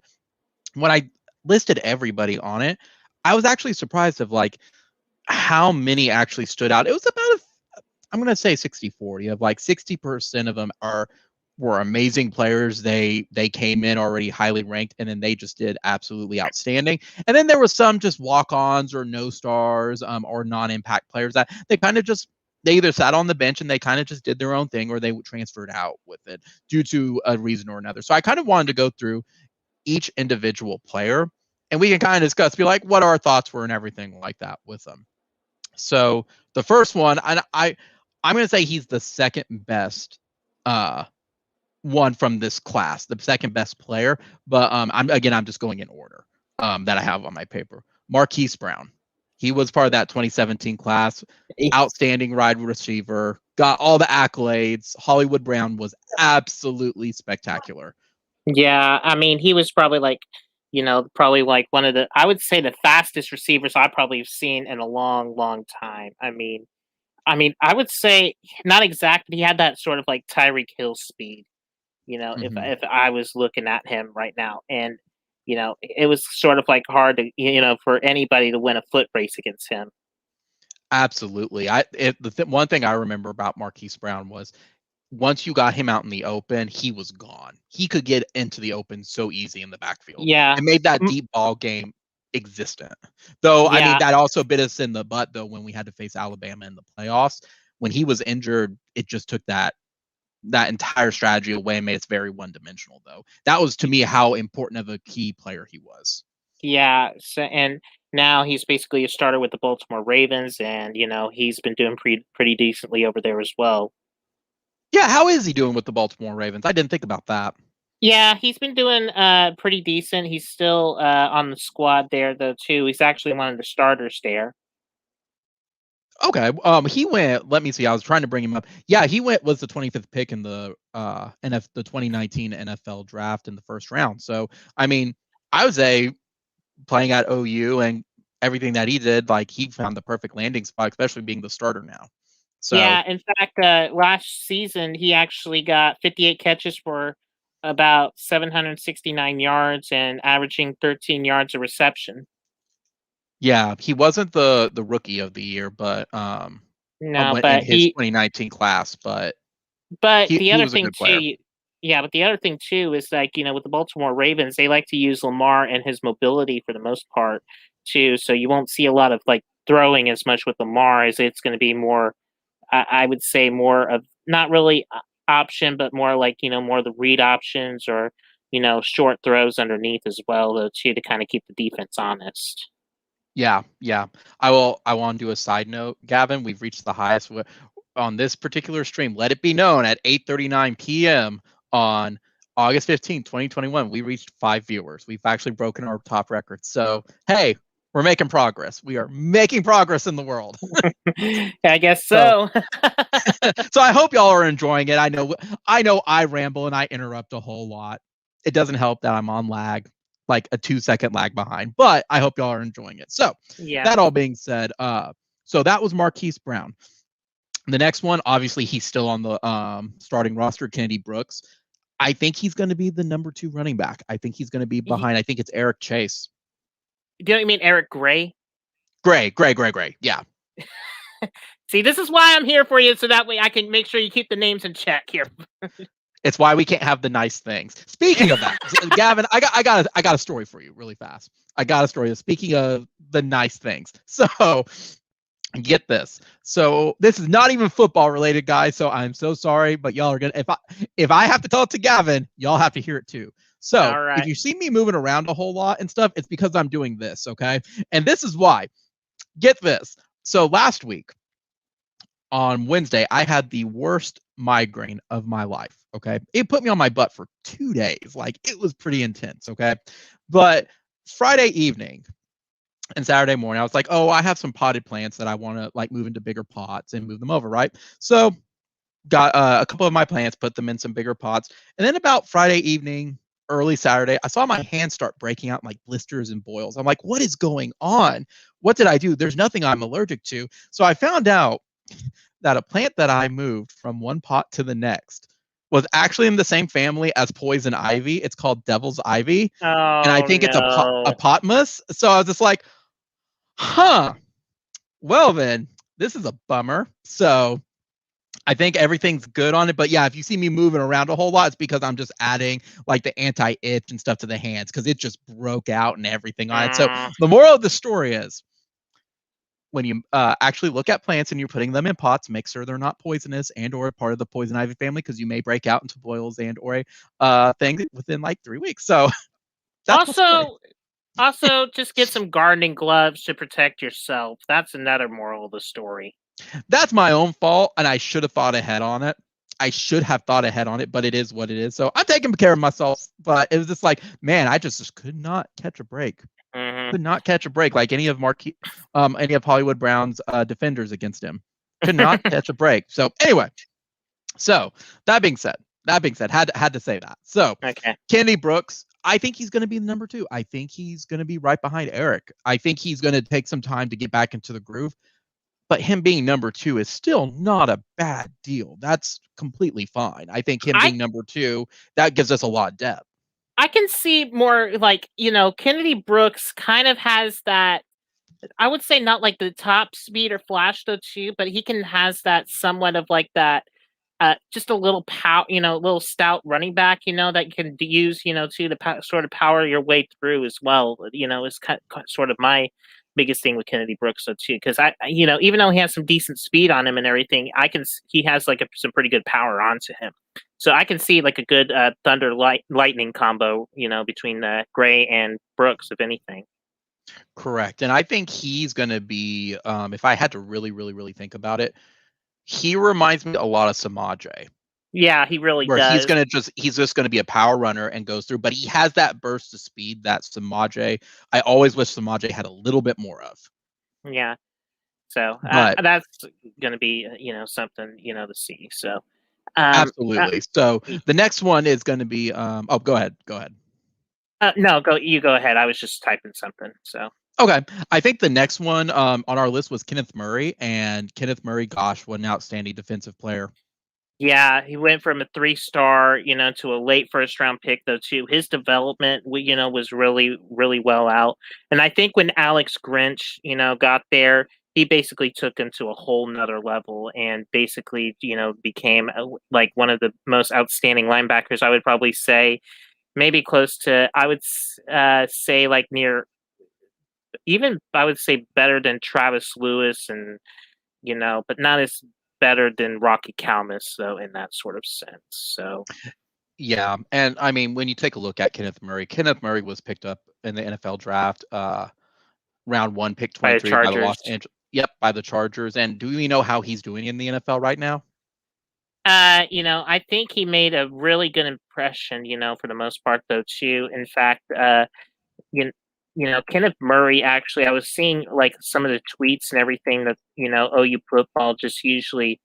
when I listed everybody on it, I was actually surprised of like how many actually stood out. It was about I'm going to say 60-40 of like 60% of them were amazing players. They came in already highly ranked, and then they just did absolutely outstanding. And then there was some just walk-ons or no stars or non-impact players that they either sat on the bench and they kind of just did their own thing, or they transferred out with it due to a reason or another. So I kind of wanted to go through each individual player, and we can kind of discuss, be like, what our thoughts were and everything like that with them. So the first one, and I'm going to say he's the second best one from this class, the second best player. But I'm just going in order that I have on my paper. Marquise Brown. He was part of that 2017 class. Outstanding wide receiver. Got all the accolades. Hollywood Brown was absolutely spectacular. Yeah, I mean, he was probably like, probably like one of I would say the fastest receivers I probably have seen in a long, long time. I mean, I would say not exactly. He had that sort of like Tyreek Hill speed. If I was looking at him right now, and it was sort of like hard to for anybody to win a foot race against him. Absolutely. One thing I remember about Marquise Brown was once you got him out in the open, he was gone. He could get into the open so easy in the backfield. Yeah, and made that deep ball game existent. Though, I mean, yeah, that also bit us in the butt, though, when we had to face Alabama in the playoffs. When he was injured, it just took that entire strategy away and made us very one-dimensional, though. That was, to me, how important of a key player he was. yeah. So, and now he's basically a starter with the Baltimore Ravens, and he's been doing pretty decently over there as well. Yeah, how is he doing with the Baltimore Ravens? I didn't think about that. Yeah, he's been doing pretty decent. He's still on the squad there though too. He's actually one of the starters there. Okay. He went. Let me see. I was trying to bring him up. Yeah, he was the 25th pick in the the 2019 NFL draft in the first round. So, I mean, I would say playing at OU and everything that he did, like, he found the perfect landing spot, especially being the starter now. So, yeah, in fact, last season he actually got 58 catches for about 769 yards and averaging 13 yards a reception. yeah, he wasn't the rookie of the year, but No, went in but his 2019 class, but the he other was a thing good player. too, yeah, but the other thing too is like with the Baltimore Ravens, they like to use Lamar and his mobility for the most part too. So you won't see a lot of like throwing as much with Lamar, as it's going to be more. I would say more of not really option, but more like more of the read options or short throws underneath as well, though, too, to kind of keep the defense honest. Yeah, yeah. I want to do a side note, Gavin. We've reached the highest on this particular stream. Let it be known at 8:39 p.m. on August 15th, 2021, we reached 5 viewers. We've actually broken our top record. So, hey, We're making progress. We are making progress in the world. I guess so. So I hope y'all are enjoying it. I know I ramble and I interrupt a whole lot. It doesn't help that I'm on lag, like a 2-second lag behind, but I hope y'all are enjoying it. So that all being said, so that was Marquise Brown. The next one, obviously, he's still on the starting roster, Kennedy Brooks. I think he's going to be the number 2 running back. I think he's going to be behind, I think it's Eric Chase. Do you mean Eric Gray? Gray. Yeah. See, this is why I'm here for you, so that way I can make sure you keep the names in check here. It's why we can't have the nice things. Speaking of that, Gavin, I got a story for you really fast. I got a story. Speaking of the nice things, so get this. So this is not even football related, guys. So I'm so sorry, but y'all are gonna if I have to tell it to Gavin, y'all have to hear it too. So if you see me moving around a whole lot and stuff, it's because I'm doing this, okay? And this is why. Get this. So last week on Wednesday, I had the worst migraine of my life. Okay. It put me on my butt for 2 days. Like, it was pretty intense. Okay. But Friday evening and Saturday morning, I was like, oh, I have some potted plants that I want to like move into bigger pots and move them over. Right. So got a couple of my plants, put them in some bigger pots. And then about Friday evening, early Saturday, I saw my hands start breaking out in like blisters and boils. I'm like, what is going on? What did I do? There's nothing I'm allergic to. So I found out that a plant that I moved from one pot to the next was actually in the same family as poison ivy. It's called devil's ivy. And I think it's a potmus. So I was just like, huh, well then, this is a bummer. So I think everything's good on it. But yeah, if you see me moving around a whole lot, it's because I'm just adding like the anti-itch and stuff to the hands because it just broke out and everything on it. So the moral of the story is, when you actually look at plants and you're putting them in pots, make sure they're not poisonous and or part of the poison ivy family, because you may break out into boils and or thing within like 3 weeks. So that's also just get some gardening gloves to protect yourself. That's another moral of the story. That's my own fault, and I should have thought ahead on it. But it is what it is. So I'm taking care of myself. But it was just like, man, I just could not catch a break. Could not catch a break like any of Hollywood Brown's defenders against him. Could not catch a break. So anyway, so that being said, had to say that. So Kennedy Brooks, I think he's going to be the number 2. I think he's going to be right behind Eric. I think he's going to take some time to get back into the groove. But him being number 2 is still not a bad deal. That's completely fine. I think him being number 2, that gives us a lot of depth. I can see more like, Kennedy Brooks kind of has that, I would say not like the top speed or flash though too, but he has that somewhat of like that, just a little little stout running back, that you can use, to sort of power your way through as well. Is sort of my biggest thing with Kennedy Brooks though too, because even though he has some decent speed on him and everything, he has like some pretty good power onto him. So I can see like a good thunder lightning combo, between Gray and Brooks, if anything. Correct. And I think he's going to be, if I had to really, really, really think about it, he reminds me a lot of Samaje. Yeah, he really does. He's just going to be a power runner and goes through, but he has that burst of speed that Samaje, I always wish Samaje had a little bit more of. Yeah. So that's going to be, something, to see. So. Absolutely. So the next one is going to be, go ahead. No, you go ahead. I was just typing something. So. Okay. I think the next one on our list was Kenneth Murray, and Kenneth Murray, gosh, what an outstanding defensive player. Yeah, he went from a 3-star, to a late first-round pick, though, too. His development, was really, really well out. And I think when Alex Grinch, got there, he basically took him to a whole nother level and basically, became like one of the most outstanding linebackers. I would probably say maybe close to, I would say like near, even I would say better than Travis Lewis and, but not as better than Rocky Calmus, though, in that sort of sense. So, yeah, and I mean, when you take a look at Kenneth Murray was picked up in the NFL draft, round 1, pick 23 by the Los Angeles. Yep, by the Chargers. And do we know how he's doing in the NFL right now? I think he made a really good impression, for the most part, though, too. In fact, Kenneth Murray, actually, I was seeing like some of the tweets and everything that, OU football just usually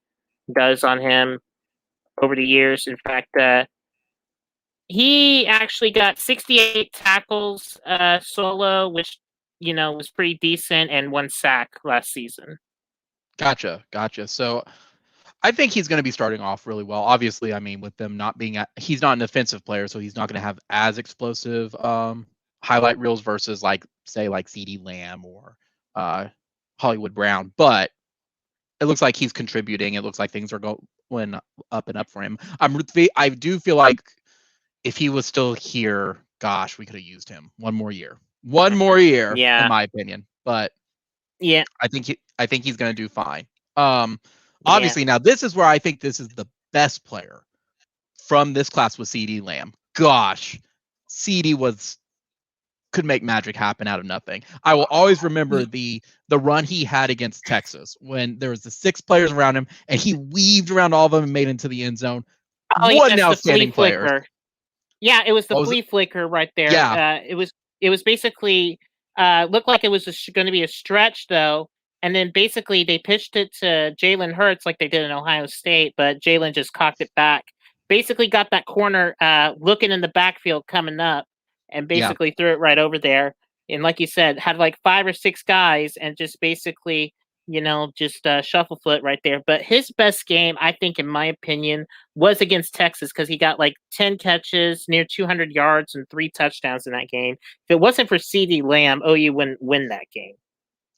does on him over the years. In fact, he actually got 68 tackles solo, which, was pretty decent, and 1 sack last season. Gotcha. So I think he's going to be starting off really well. Obviously, I mean, with them not being, he's not an offensive player, so he's not going to have as explosive highlight reels versus like CeeDee Lamb or Hollywood Brown. But it looks like he's contributing. It looks like things are going up and up for him. I do feel like if he was still here, gosh, we could have used him one more year, Yeah. in my opinion. But yeah, I think he's going to do fine. Obviously, now this is where I think this is the best player from this class was CeeDee Lamb. Gosh, CeeDee could make magic happen out of nothing. I will always remember the run he had against Texas when there was the 6 players around him and he weaved around all of them and made it into the end zone. Oh, what an yes, outstanding player. Flicker. Yeah, it was the flea flicker right there. Yeah. It was basically looked like it was going to be a stretch though, and then basically they pitched it to Jalen Hurts like they did in Ohio State, but Jalen just cocked it back. Basically got that corner looking in the backfield coming up, and basically threw it right over there. And like you said, had like 5 or 6 guys, and just basically, just shuffle foot right there. But his best game, I think, in my opinion, was against Texas because he got like 10 catches, near 200 yards, and 3 touchdowns in that game. If it wasn't for CeeDee Lamb, OU wouldn't win that game.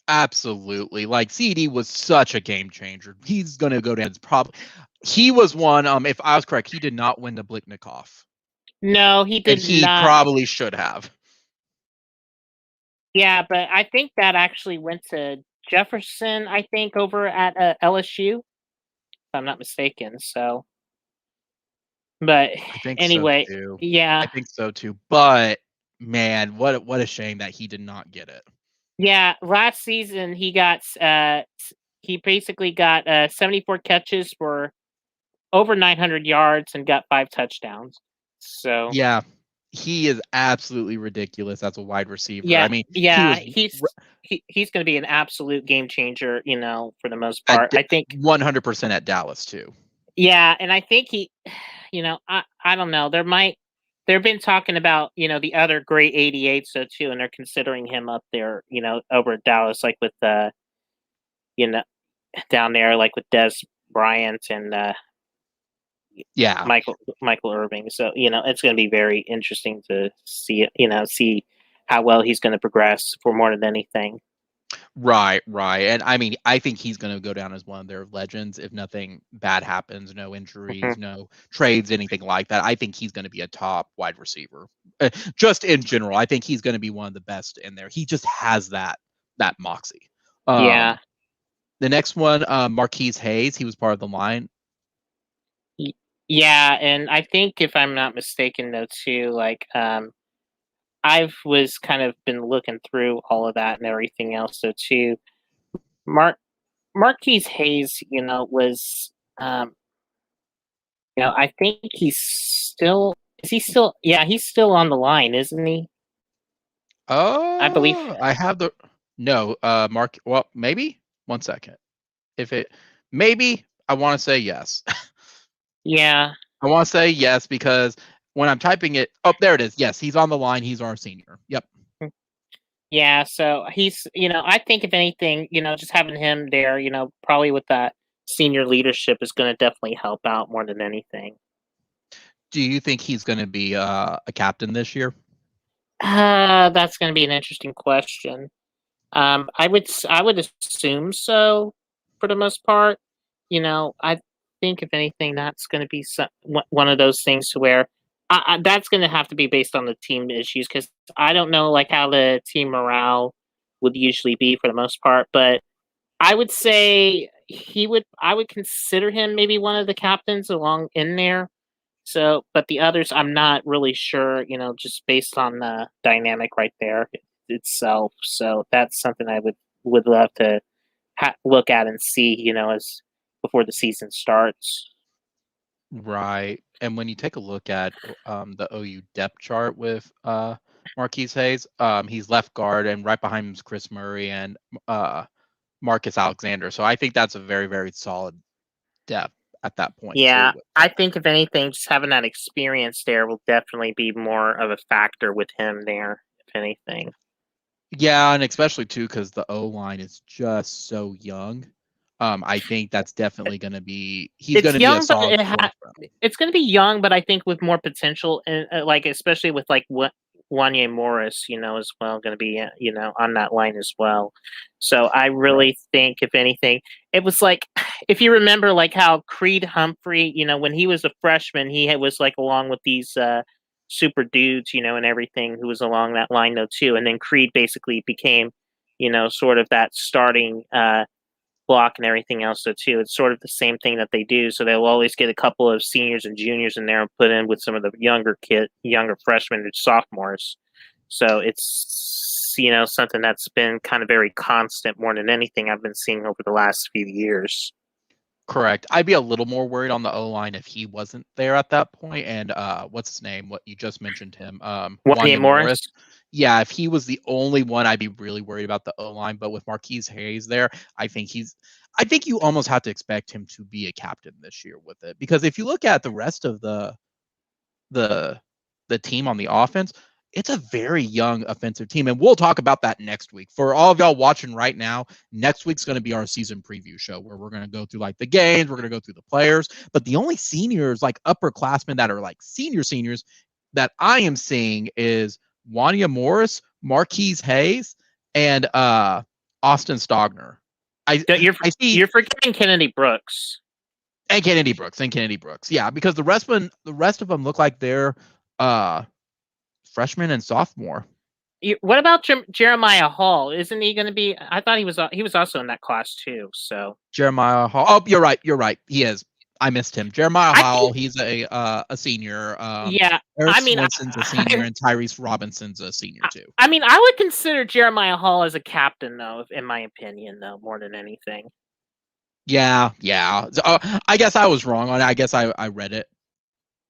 Absolutely. Like CeeDee was such a game changer. He's going to go down. He was one. If I was correct, he did not win the Biletnikoff. No, he did not. He probably should have. Yeah, but I think that actually went to Jefferson, I think, over at LSU, if I'm not mistaken. So, but I think anyway, so too. Yeah, I think so too. But man, what a shame that he did not get it. Yeah, last season he basically got 74 catches for over 900 yards and got 5 touchdowns. So yeah, he is absolutely ridiculous as a wide receiver. Yeah, I mean, he's going to be an absolute game changer, for the most part. I think 100% at Dallas too. Yeah, and I think I don't know. They've been talking about, the other great 88s so too, and they're considering him up there, over at Dallas, like with down there, like with Des Bryant and Michael Irving. So, it's going to be very interesting to see how well he's going to progress for more than anything. Right. And I mean, I think he's going to go down as one of their legends if nothing bad happens, no injuries, no trades, anything like that. I think he's going to be a top wide receiver. Just in general, I think he's going to be one of the best in there. He just has that moxie. Yeah. The next one, Marquise Hayes, he was part of the line. Yeah, and I think if I'm not mistaken though too, like I've was kind of been looking through all of that and everything else so too. Marquise Hayes, was I think he's still he's still on the line, isn't he? Oh, I believe I have Mark. Well, maybe 1 second. Maybe I want to say yes. Yeah. I want to say yes because when I'm typing it, oh, there it is. Yes, he's on the line. He's our senior. Yep. Yeah, so he's, I think if anything, just having him there, probably with that senior leadership is going to definitely help out more than anything. Do you think he's going to be a captain this year? That's going to be an interesting question. I would assume so for the most part. I think if anything, that's going to be one of those things to where that's going to have to be based on the team issues because I don't know like how the team morale would usually be for the most part, but I would say I would consider him maybe one of the captains along in there. So, but the others, I'm not really sure, just based on the dynamic right there itself. So that's something I would love to look at and see, as before the season starts. Right. And when you take a look at the OU depth chart with Marquise Hayes. He's left guard, and right behind him is Chris Murray and Marcus Alexander. So I think that's a very, very solid depth at that point Yeah, too. I think if anything, just having that experience there will definitely be more of a factor with him there, if anything. Yeah, and especially too because the O line is just so young. I think that's definitely going to be. He's going to be a solid it's going to be young, but I think with more potential, and like especially with like what Wanye Morris, as well, going to be on that line as well. So I really think, if anything, it was like, if you remember, like how Creed Humphrey, when he was a freshman, was like along with these super dudes, and everything, who was along that line though too, and then Creed basically became, sort of that starting block and everything else so too. It's sort of the same thing that they do. So they'll always get a couple of seniors and juniors in there and put in with some of the younger freshmen and sophomores. So it's something that's been kind of very constant more than anything I've been seeing over the last few years. Correct. I'd be a little more worried on the O line if he wasn't there at that point. And what's his name? What you just mentioned him, Wanye Morris. Yeah, if he was the only one, I'd be really worried about the O line. But with Marquise Hayes there, I think you almost have to expect him to be a captain this year with it, because if you look at the rest of the team on the offense, it's a very young offensive team, and we'll talk about that next week. For all of y'all watching right now, next week's going to be our season preview show where we're going to go through like the games, we're going to go through the players, but the only seniors, like upperclassmen that are like seniors that I am seeing is Wanya Morris, Marquise Hayes, and Austin Stogner. You're forgetting Kennedy Brooks. And Kennedy Brooks. Yeah, because the rest of them look like they're freshman and sophomore. What about Jeremiah Hall? Isn't he going to be? I thought he was also in that class too. So Jeremiah Hall. Oh, you're right. He is. I missed him. Jeremiah Hall. He's a senior. Yeah, Eric Swenson's a senior, and Tyrese Robinson's a senior too. I mean, I would consider Jeremiah Hall as a captain, though, in my opinion, though, more than anything. Yeah. So, I guess I was wrong on it. I guess I read it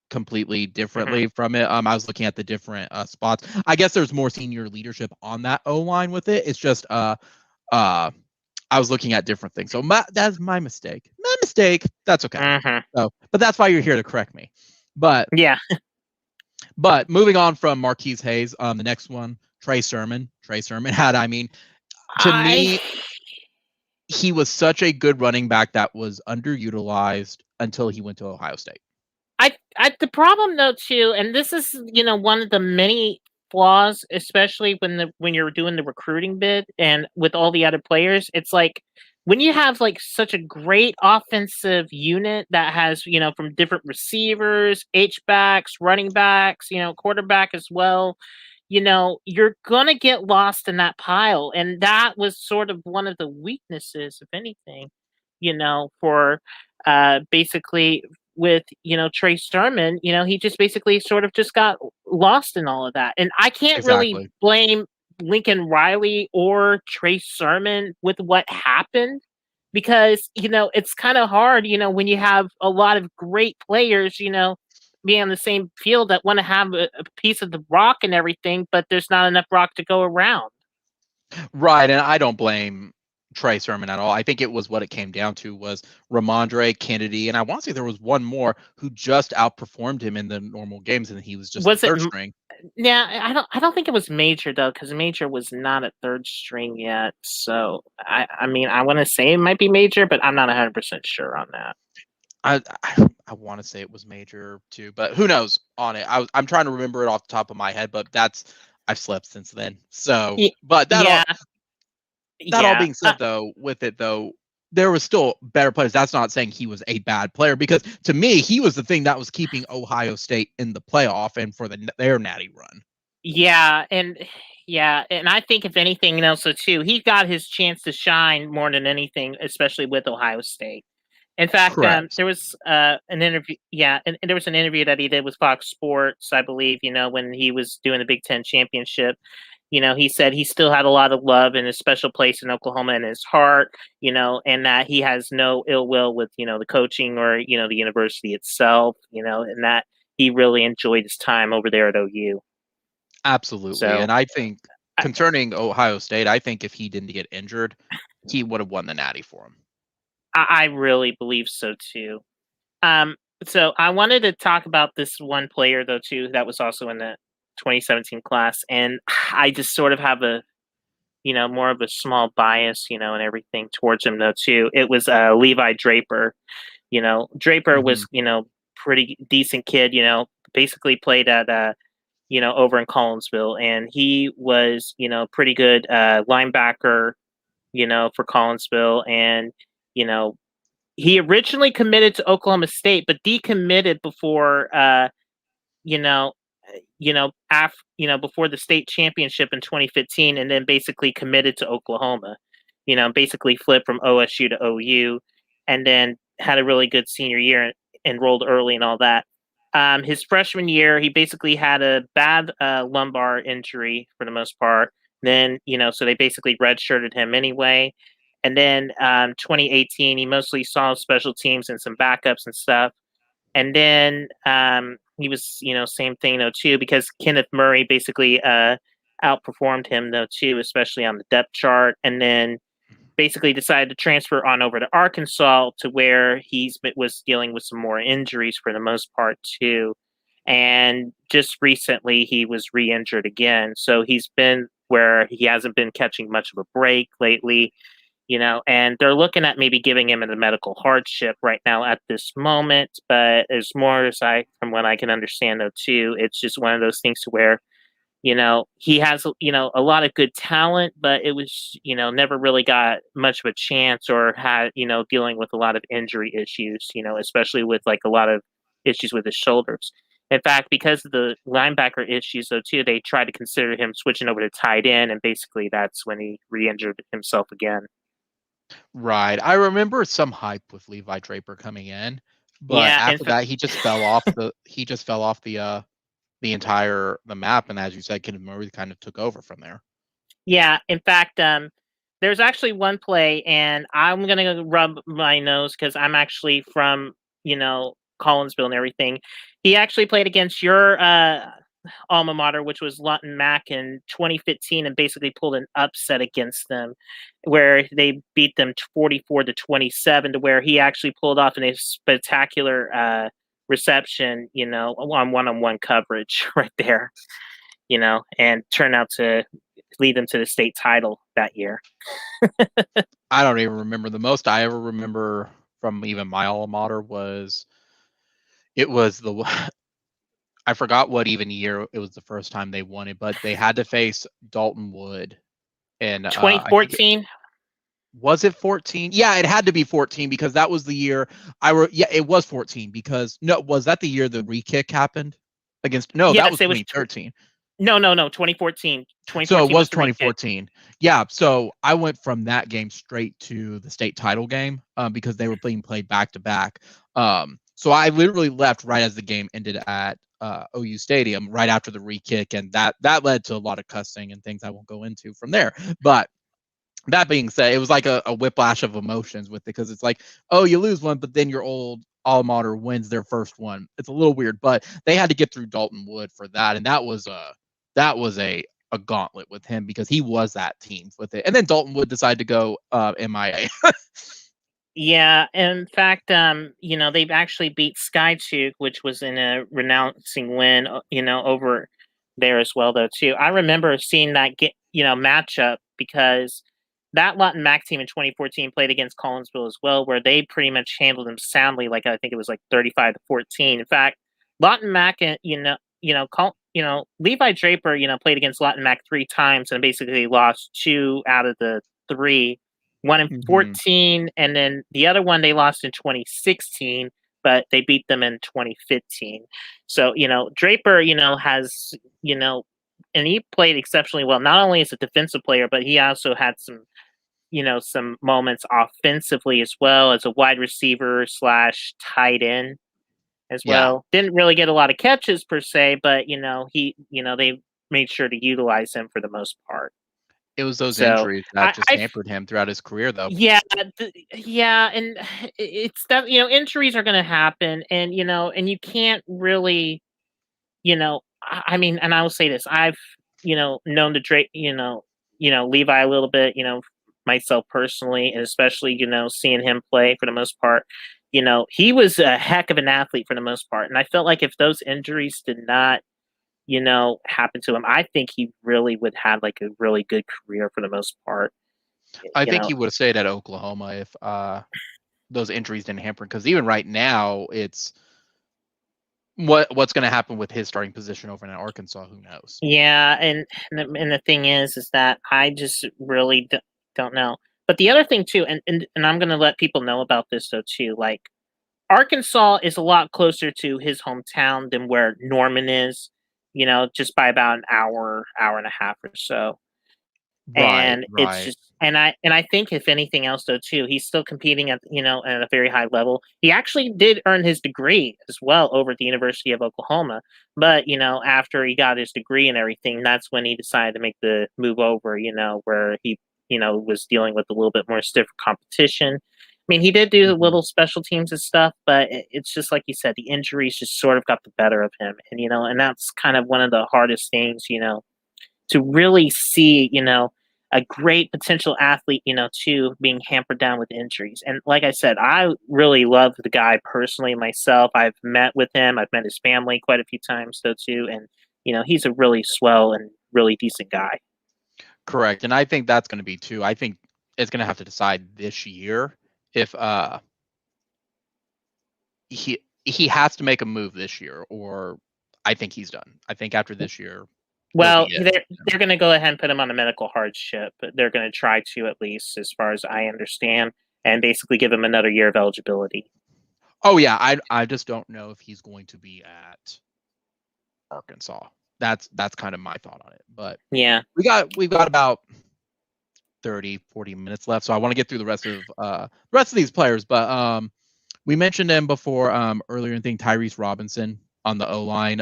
completely differently from it. I was looking at the different spots. I guess there's more senior leadership on that O line with it. It's just I was looking at different things. So that's my mistake. That's okay. So, but that's why you're here to correct me. But yeah. But moving on from Marquise Hayes, the next one, Trey Sermon. To me, he was such a good running back that was underutilized until he went to Ohio State. The problem though too, and this is one of the many flaws, especially when you're doing the recruiting bid and with all the other players, it's like when you have like such a great offensive unit that has from different receivers, H-backs, running backs, quarterback as well, you're gonna get lost in that pile, and that was sort of one of the weaknesses, if anything, for basically with Trey Sermon, he just basically sort of just got lost in all of that. And I can't really blame Lincoln Riley or Trey Sermon with what happened, because it's kind of hard when you have a lot of great players being on the same field that want to have a piece of the rock and everything, but there's not enough rock to go around. Right, and I don't blame Trey Sermon at all. I think it was what it came down to was Ramondre Kennedy, and I want to say there was one more who just outperformed him in the normal games, and he was just third string. Yeah, I don't think it was Major though, because Major was not a third string yet. So I mean, I want to say it might be Major, but I'm not 100% sure on that. I want to say it was Major too, but who knows on it? I'm trying to remember it off the top of my head, but I've slept since then. So, but all being said, though, with it though, there was still better players. That's not saying he was a bad player, because to me, he was the thing that was keeping Ohio State in the playoff and for their natty run. Yeah, and I think if anything else, so too, he got his chance to shine more than anything, especially with Ohio State. In fact, there was an interview. Yeah, and there was an interview that he did with Fox Sports, I believe. When he was doing the Big Ten championship. He said he still had a lot of love and a special place in Oklahoma in his heart, and that he has no ill will with, the coaching or, the university itself, and that he really enjoyed his time over there at OU. Absolutely. So And I think concerning Ohio State, I think if he didn't get injured, he would have won the Natty for him. I really believe so too. So I wanted to talk about this one player though too that was also in the 2017 class, and I just sort of have a more of a small bias, and everything towards him though too. It was Levi Draper. Draper was pretty decent kid. Basically played at over in Collinsville, and he was pretty good linebacker. For Collinsville, and you know he originally committed to Oklahoma State, but decommitted before before the state championship in 2015, and then basically committed to Oklahoma. Basically flipped from OSU to OU, and then had a really good senior year, enrolled early and all that. His freshman year, he basically had a bad lumbar injury for the most part. Then, so they basically redshirted him anyway. And then 2018, he mostly saw special teams and some backups and stuff. And then he was, same thing though too, because Kenneth Murray basically outperformed him though too, especially on the depth chart. And then basically decided to transfer on over to Arkansas, to where was dealing with some more injuries for the most part too. And just recently he was re-injured again. So he's been where he hasn't been catching much of a break lately. And they're looking at maybe giving him a medical hardship right now at this moment. But as more as from what I can understand though too, it's just one of those things to where, he has, a lot of good talent, but it was, never really got much of a chance, or had, dealing with a lot of injury issues, especially with like a lot of issues with his shoulders. In fact, because of the linebacker issues though too, they tried to consider him switching over to tight end, and basically that's when he re-injured himself again. Right. I remember some hype with Levi Draper coming in, but Yeah, after that he just fell off the map, and as you said, Kenneth Murray kind of took over from there. Yeah, in fact, there's actually one play, and I'm gonna rub my nose because I'm actually from Collinsville and everything. He actually played against your alma mater, which was Lawton Mac, in 2015, and basically pulled an upset against them, where they beat them 44-27, to where he actually pulled off in a spectacular reception, on one-on-one coverage right there, and turned out to lead them to the state title that year. I don't even remember. The most I ever remember from even my alma mater was I forgot what even year it was the first time they won it, but they had to face Dalton Wood. And 2014. Was it 14? Yeah, it had to be 14, because that was the year it was 14, because was that the year the re-kick happened against? No, yes, that was 2013. No, 2014. 2014. So it was 2014. Yeah, so I went from that game straight to the state title game, because they were being played back to back. So I literally left right as the game ended at OU Stadium, right after the re-kick, and that led to a lot of cussing and things I won't go into from there. But that being said, it was like a whiplash of emotions with it, because it's like, oh, you lose one, but then your old alma mater wins their first one. It's a little weird, but they had to get through Dalton Wood for that, and that was a gauntlet with him, because he was that team with it. And then Dalton Wood decided to go MIA. Yeah, in fact, they've actually beat Skychuk, which was in a renouncing win, over there as well, though, too. I remember seeing that matchup, because that Lawton Mac team in 2014 played against Collinsville as well, where they pretty much handled them soundly. Like, I think it was like 35-14. In fact, Lawton Mac, Levi Draper, played against Lawton Mac 3 times and basically lost 2 out of the 3. One in 14, and then the other one they lost in 2016, but they beat them in 2015. So, Draper, has, and he played exceptionally well, not only as a defensive player, but he also had some, some moments offensively as well, as a wide receiver / tight end as well. Didn't really get a lot of catches per se, but, they made sure to utilize him for the most part. It was those injuries that just hampered him throughout his career, though. Yeah, and it's that, injuries are going to happen, and and you can't really, I mean, and I will say this: I've known the Drake, Levi a little bit, myself personally, and especially seeing him play for the most part. He was a heck of an athlete for the most part, and I felt like if those injuries did not happen to him, I think he really would have like a really good career for the most part. I think he would have stayed at Oklahoma if those injuries didn't hamper, because even right now it's what's going to happen with his starting position over in Arkansas, who knows. Yeah, and the thing is that I just really don't know. But the other thing too, and I'm going to let people know about this though too, like Arkansas is a lot closer to his hometown than where Norman is, just by about an hour and a half or so. And it's just, and I think if anything else though too, he's still competing at at a very high level. He actually did earn his degree as well over at the University of Oklahoma, but after he got his degree and everything, that's when he decided to make the move over. Where he was dealing with a little bit more stiff competition. I mean, he did do little special teams and stuff, but it's just like you said, the injuries just sort of got the better of him, and and that's kind of one of the hardest things, to really see, a great potential athlete, too, being hampered down with injuries. And like I said, I really love the guy personally myself. I've met with him. I've met his family quite a few times, though, too. And, he's a really swell and really decent guy. Correct. And I think that's going to be, too. I think it's going to have to decide this year if he has to make a move this year, or I think he's done. I think after this year. Well, they're going to go ahead and put him on a medical hardship. They're going to try to, at least, as far as I understand, and basically give him another year of eligibility. Oh yeah, I just don't know if he's going to be at Arkansas. That's kind of my thought on it. But yeah, we've got about 30, 40 minutes left, so I want to get through the rest of these players. But we mentioned him before earlier. I think Tyrese Robinson on the O-line,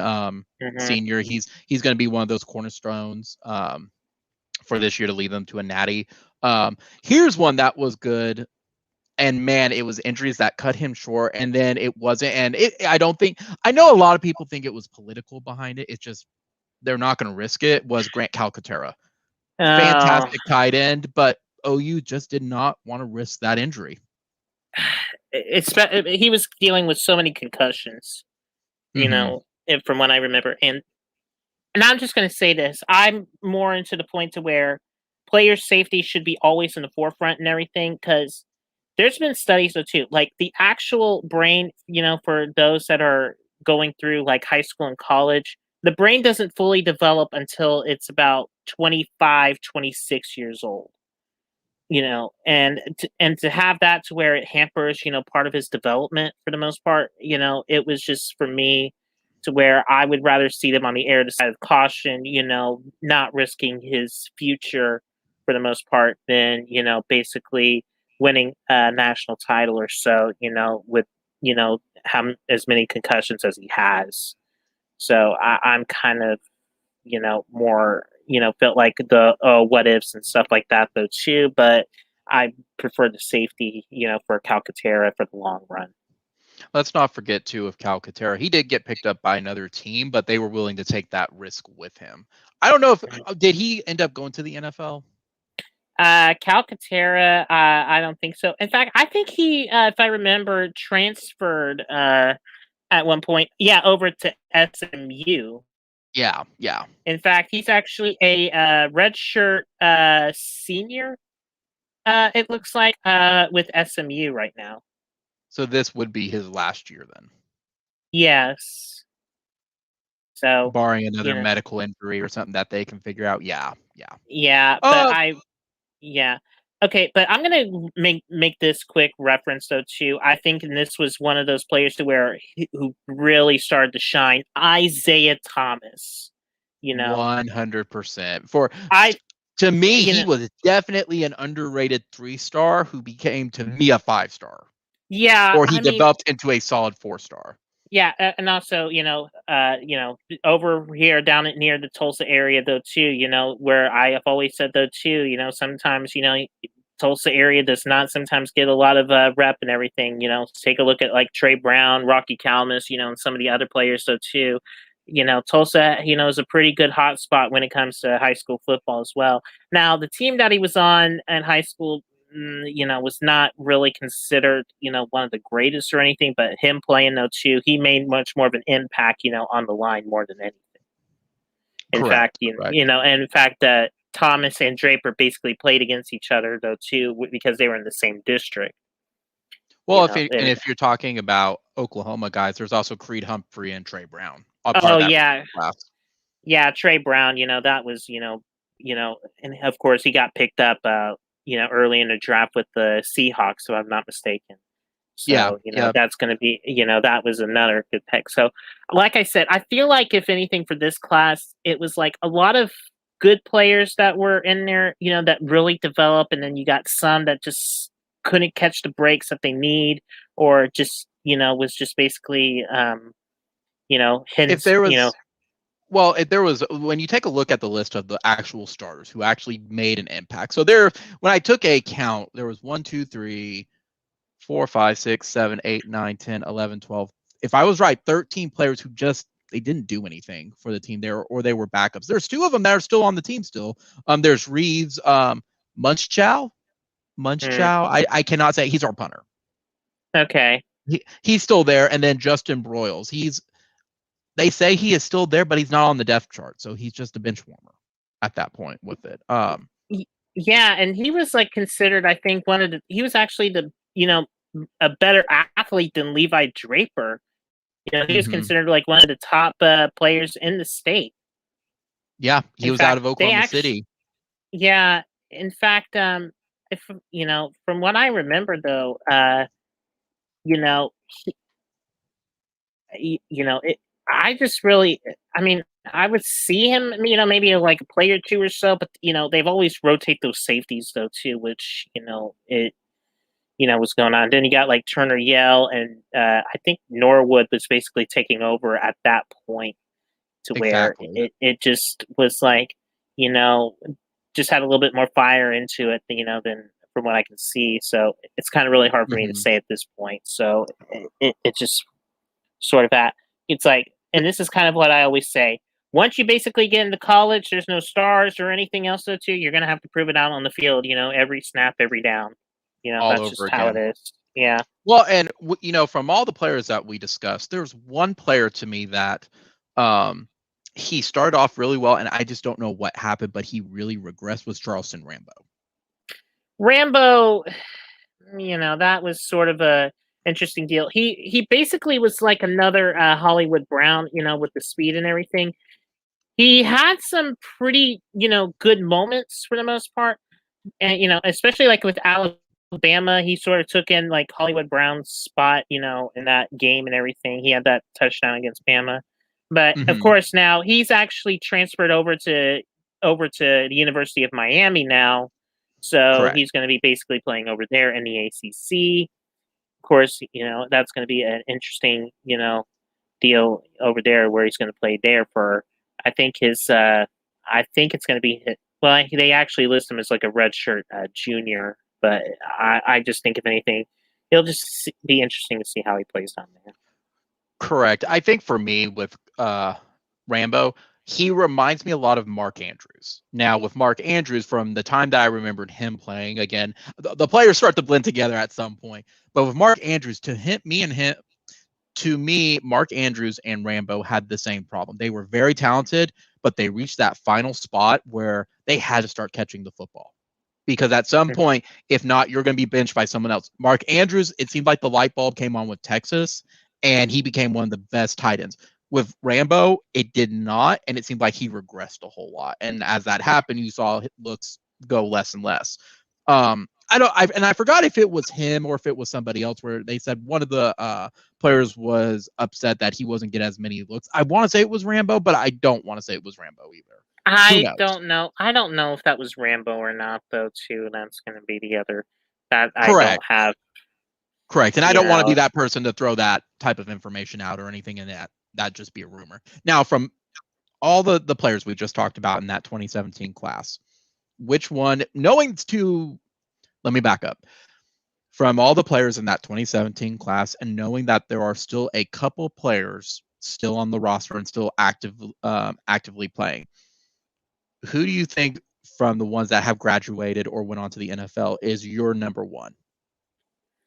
senior. He's going to be one of those cornerstones for this year to lead them to a natty. Here's one that was good, and man, it was injuries that cut him short, and then it wasn't. And I know a lot of people think it was political behind it. It's just they're not going to risk it. Was Grant Calcaterra, fantastic tight end, but OU just did not want to risk that injury. He was dealing with so many concussions. From what I remember. And I'm just going to say this. I'm more into the point to where player safety should be always in the forefront and everything, because there's been studies though too, like the actual brain, for those that are going through like high school and college, the brain doesn't fully develop until it's about 25, 26 years old. And to have that to where it hampers, part of his development for the most part, it was just for me to where I would rather see them on the air side of caution, not risking his future for the most part than, basically winning a national title or so, with, as many concussions as he has. So I'm kind of, more, felt like the what ifs and stuff like that though too, but I prefer the safety, for Calcaterra for the long run. Let's not forget too of Calcaterra. He did get picked up by another team, but they were willing to take that risk with him. I don't know if did he end up going to the NFL? Calcaterra, I don't think so. In fact, I think he, if I remember, transferred at one point, over to SMU. Yeah. In fact, he's actually a redshirt senior. It looks like with SMU right now. So this would be his last year then. Yes. So barring another medical injury or something that they can figure out. Yeah. But okay, but I'm gonna make this quick reference though too. I think this was one of those players who really started to shine. Isaiah Thomas, 100%. To me, he was definitely an underrated 3-star who became to me a 5-star. Yeah, or he developed into a solid 4-star. Yeah, and also, over here down near the Tulsa area though too, where I have always said though too, sometimes, Tulsa area does not sometimes get a lot of rep and everything. Take a look at like Trey Brown, Rocky Calmus, and some of the other players though too. Tulsa, is a pretty good hot spot when it comes to high school football as well. Now, the team that he was on in high school, was not really considered, one of the greatest or anything, but him playing though too, he made much more of an impact, on the line more than anything. Correct. In fact, Thomas and Draper basically played against each other though too, because they were in the same district. Well, if you're talking about Oklahoma guys, there's also Creed Humphrey and Trey Brown. Yeah. Trey Brown, that was, and of course he got picked up, early in the draft with the Seahawks, if I'm not mistaken. So, that's going to be, that was another good pick. So, like I said, I feel like if anything for this class, it was like a lot of good players that were in there, that really develop. And then you got some that just couldn't catch the breaks that they need, or just, was just basically, if there was, when you take a look at the list of the actual starters who actually made an impact. So when I took a count, there was 1, 2, 3, 4, 5, 6, 7, 8, 9, 10, 11, 12. If I was right, 13 players who they didn't do anything for the team there, or they were backups. There's 2 of them that are still on the team still. There's Reeves, Munchchow. I cannot say, he's our punter. Okay. He's still there. And then Justin Broyles. They say he is still there, but he's not on the depth chart. So he's just a bench warmer at that point with it. Yeah. And he was like considered, I think he was actually a better athlete than Levi Draper. He was considered like one of the top players in the state. Yeah. He was out of Oklahoma City. Yeah. In fact, if from what I remember though, I just really, I would see him, maybe like a play or 2 or so, but they've always rotate those safeties though too, which was going on. Then you got like Turner Yell, and I think Norwood was basically taking over at that point, to where it just was like, just had a little bit more fire into it, than from what I can see. So it's kind of really hard for me to say at this point. So it just sort of it's like, and this is kind of what I always say. Once you basically get into college, there's no stars or anything else though too. You're going to have to prove it out on the field, every snap, every down. That's just how it is. Yeah. Well, and from all the players that we discussed, there's one player to me that he started off really well, and I just don't know what happened, but he really regressed, was Charleston Rambo, that was sort of a interesting deal. He basically was like another Hollywood Brown, with the speed and everything. He had some pretty, good moments for the most part. And, especially like with Alabama, he sort of took in like Hollywood Brown's spot, in that game and everything. He had that touchdown against Bama. But of course now he's actually transferred over to the University of Miami now. So he's going to be basically playing over there in the ACC. Of course, that's going to be an interesting, deal over there where he's going to play there for, I think it's going to be, well, they actually list him as like a redshirt junior, but I just think if anything, it'll just be interesting to see how he plays down there. Correct. I think for me with Rambo, he reminds me a lot of Mark Andrews. Now, with Mark Andrews, from the time that I remembered him playing, again, the players start to blend together at some point. But with Mark Andrews, to me, Mark Andrews and Rambo had the same problem. They were very talented, but they reached that final spot where they had to start catching the football. Because at some point, if not, you're going to be benched by someone else. Mark Andrews, it seemed like the light bulb came on with Texas, and he became one of the best tight ends. With Rambo, it did not, and it seemed like he regressed a whole lot. And as that happened, you saw looks go less and less. I forgot if it was him or if it was somebody else, where they said one of the players was upset that he wasn't getting as many looks. I want to say it was Rambo, but I don't want to say it was Rambo either. I don't know. I don't know if that was Rambo or not, though. Too. That's going to be the other that I don't have. Correct, and I don't want to be that person to throw that type of information out or anything in that just be a rumor. Now, from all the players we just talked about in that 2017 class, which one, let me back up. From all the players in that 2017 class, and knowing that there are still a couple players still on the roster and still actively playing. Who do you think from the ones that have graduated or went on to the NFL is your number one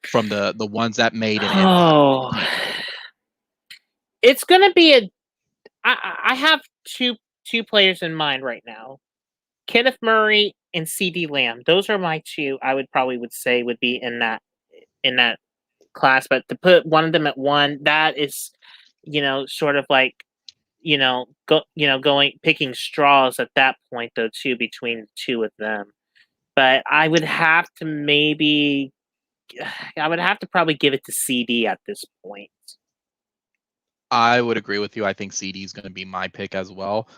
from the ones that made an impact? Oh, it's going to be I have two players in mind right now. Kenneth Murray and CD Lamb. Those are my two I would say would be in that class, but to put one of them at one, that is, sort of like, picking straws at that point though too between the two of them. But I would have to probably give it to CD at this point. I would agree with you. I think CD is going to be my pick as well.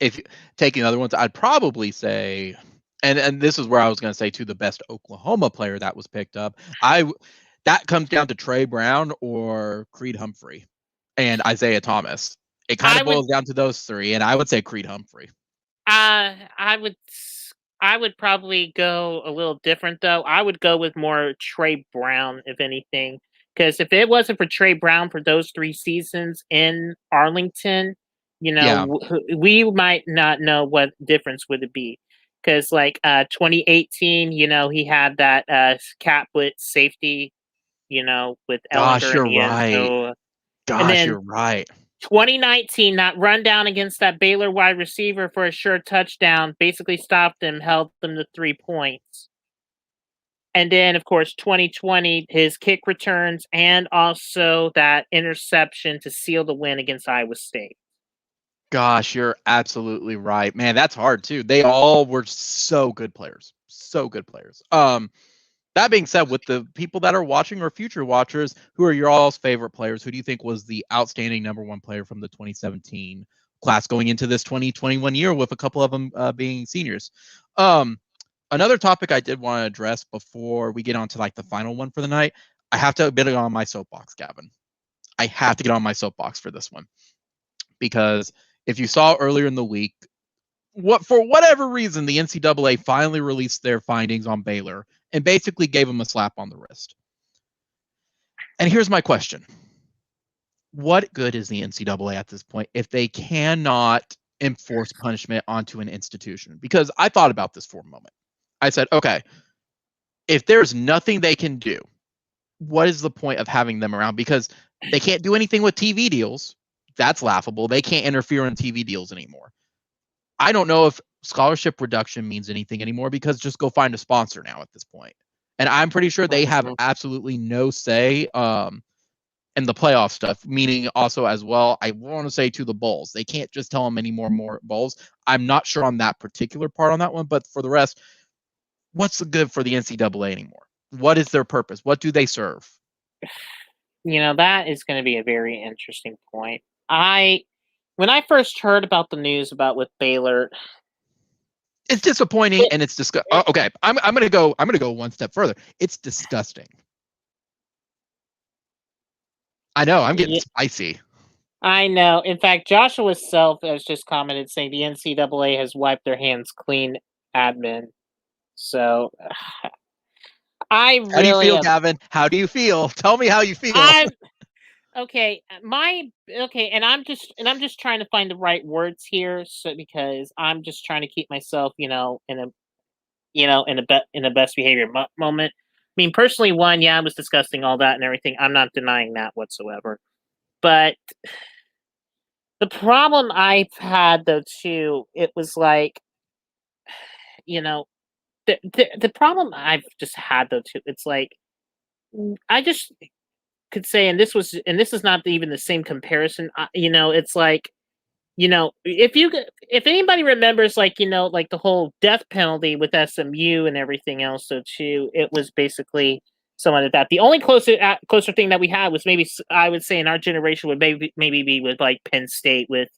If taking other ones, I'd probably say, and this is where I was going to say too, the best Oklahoma player that was picked up. That comes down to Trey Brown or Creed Humphrey and Isaiah Thomas. It kind of boils down to those three, and I would say Creed Humphrey. I would probably go a little different though. I would go with more Trey Brown, if anything, because if it wasn't for Trey Brown for those 3 seasons in Arlington, we might not know what difference would it be. Because 2018, he had that cap-lit safety, with Ellinger in the end. Gosh, you're right. 2019, that rundown against that Baylor wide receiver for a sure touchdown basically stopped him, held them to 3 points. And then, of course, 2020, his kick returns and also that interception to seal the win against Iowa State. Gosh, you're absolutely right. Man, that's hard too. They all were so good players. So good players. That being said, with the people that are watching or future watchers, who are your all's favorite players? Who do you think was the outstanding number one player from the 2017 class going into this 2021 year, with a couple of them being seniors? Another topic I did want to address before we get on to the final one for the night, I have to get on my soapbox, Gavin. I have to get on my soapbox for this one. Because if you saw earlier in the week, for whatever reason, the NCAA finally released their findings on Baylor and basically gave them a slap on the wrist. And here's my question. What good is the NCAA at this point if they cannot enforce punishment onto an institution? Because I thought about this for a moment. I said, okay, if there's nothing they can do, what is the point of having them around? Because they can't do anything with TV deals. That's laughable. They can't interfere in TV deals anymore. I don't know if scholarship reduction means anything anymore, because just go find a sponsor now at this point. And I'm pretty sure they have absolutely no say in the playoff stuff, meaning also as well, I want to say to the bowls. They can't just tell them any more bowls. I'm not sure on that particular part on that one, but for the rest, what's the good for the NCAA anymore? What is their purpose? What do they serve? That is going to be a very interesting point. When I first heard about the news about with Baylor, it's disappointing and it's disgusting. Okay, I'm gonna go one step further. It's disgusting. I know, I'm getting spicy. I know. In fact, Joshua Self has just commented saying the NCAA has wiped their hands clean, admin. So, How do you feel, Gavin? How do you feel? Tell me how you feel. Okay, and I'm just trying to find the right words here, so because I'm just trying to keep myself, in a best behavior moment. I mean, personally, it was disgusting, all that and everything. I'm not denying that whatsoever. But the problem I've had though too, it was like, the problem I've just had though too, it's like, I just could say, and this is not even the same comparison. It's like, if anybody remembers, the whole death penalty with SMU and everything else, so too, it was basically somewhat of that. The only closer thing that we had was maybe, I would say, in our generation would maybe be with Penn State with,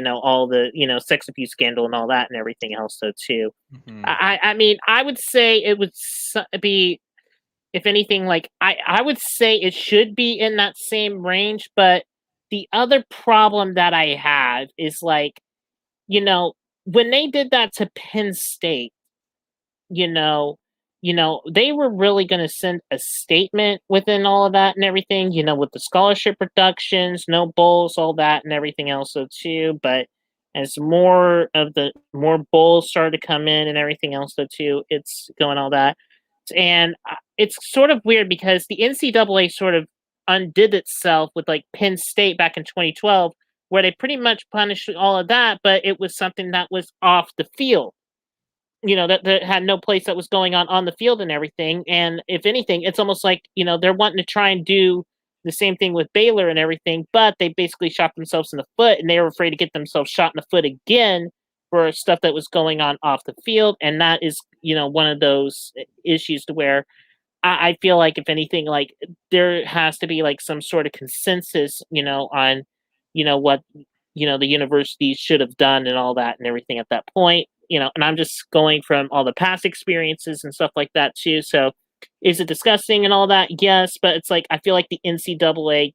all the sex abuse scandal and all that and everything else, so too. Mm-hmm. I mean, I would say it would be, if anything, I would say it should be in that same range. But the other problem that I have is when they did that to Penn State, they were really going to send a statement within all of that and everything, with the scholarship reductions, no bowls, all that and everything else, so too. But as more bowls started to come in and everything else, so too, it's going all that. And it's sort of weird because the NCAA sort of undid itself with like Penn State back in 2012, where they pretty much punished all of that, but it was something that was off the field. That had no place that was going on the field and everything. And if anything, it's almost like, they're wanting to try and do the same thing with Baylor and everything, but they basically shot themselves in the foot, and they were afraid to get themselves shot in the foot again for stuff that was going on off the field. And that is, one of those issues to where I feel like, if anything, like there has to be like some sort of consensus, on, what, the universities should have done and all that and everything at that point. And I'm just going from all the past experiences and stuff like that too. So is it disgusting and all that? Yes. But it's like, I feel like the NCAA,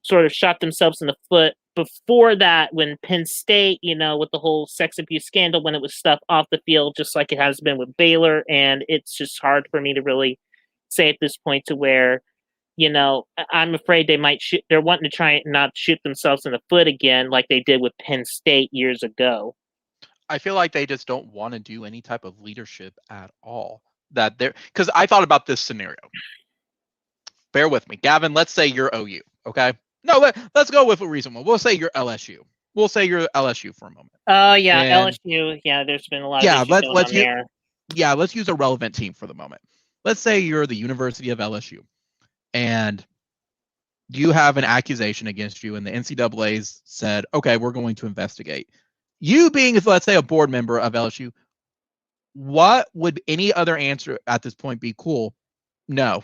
sort of shot themselves in the foot before that, when Penn State, with the whole sex abuse scandal, when it was stuff off the field, just like it has been with Baylor. And it's just hard for me to really say at this point to where, I'm afraid they might they're wanting to try and not shoot themselves in the foot again, like they did with Penn State years ago. I feel like they just don't want to do any type of leadership at all. Because I thought about this scenario. Bear with me, Gavin. Let's say you're OU, okay? No, let's go with a reasonable. We'll say you're LSU. We'll say you're LSU for a moment. Oh yeah, and LSU. Yeah, there's been a lot of issues going on there. Yeah, let's use a relevant team for the moment. Let's say you're the University of LSU, and you have an accusation against you, and the NCAA's said, okay, we're going to investigate. You being, let's say, a board member of LSU, what would any other answer at this point be? Cool. No.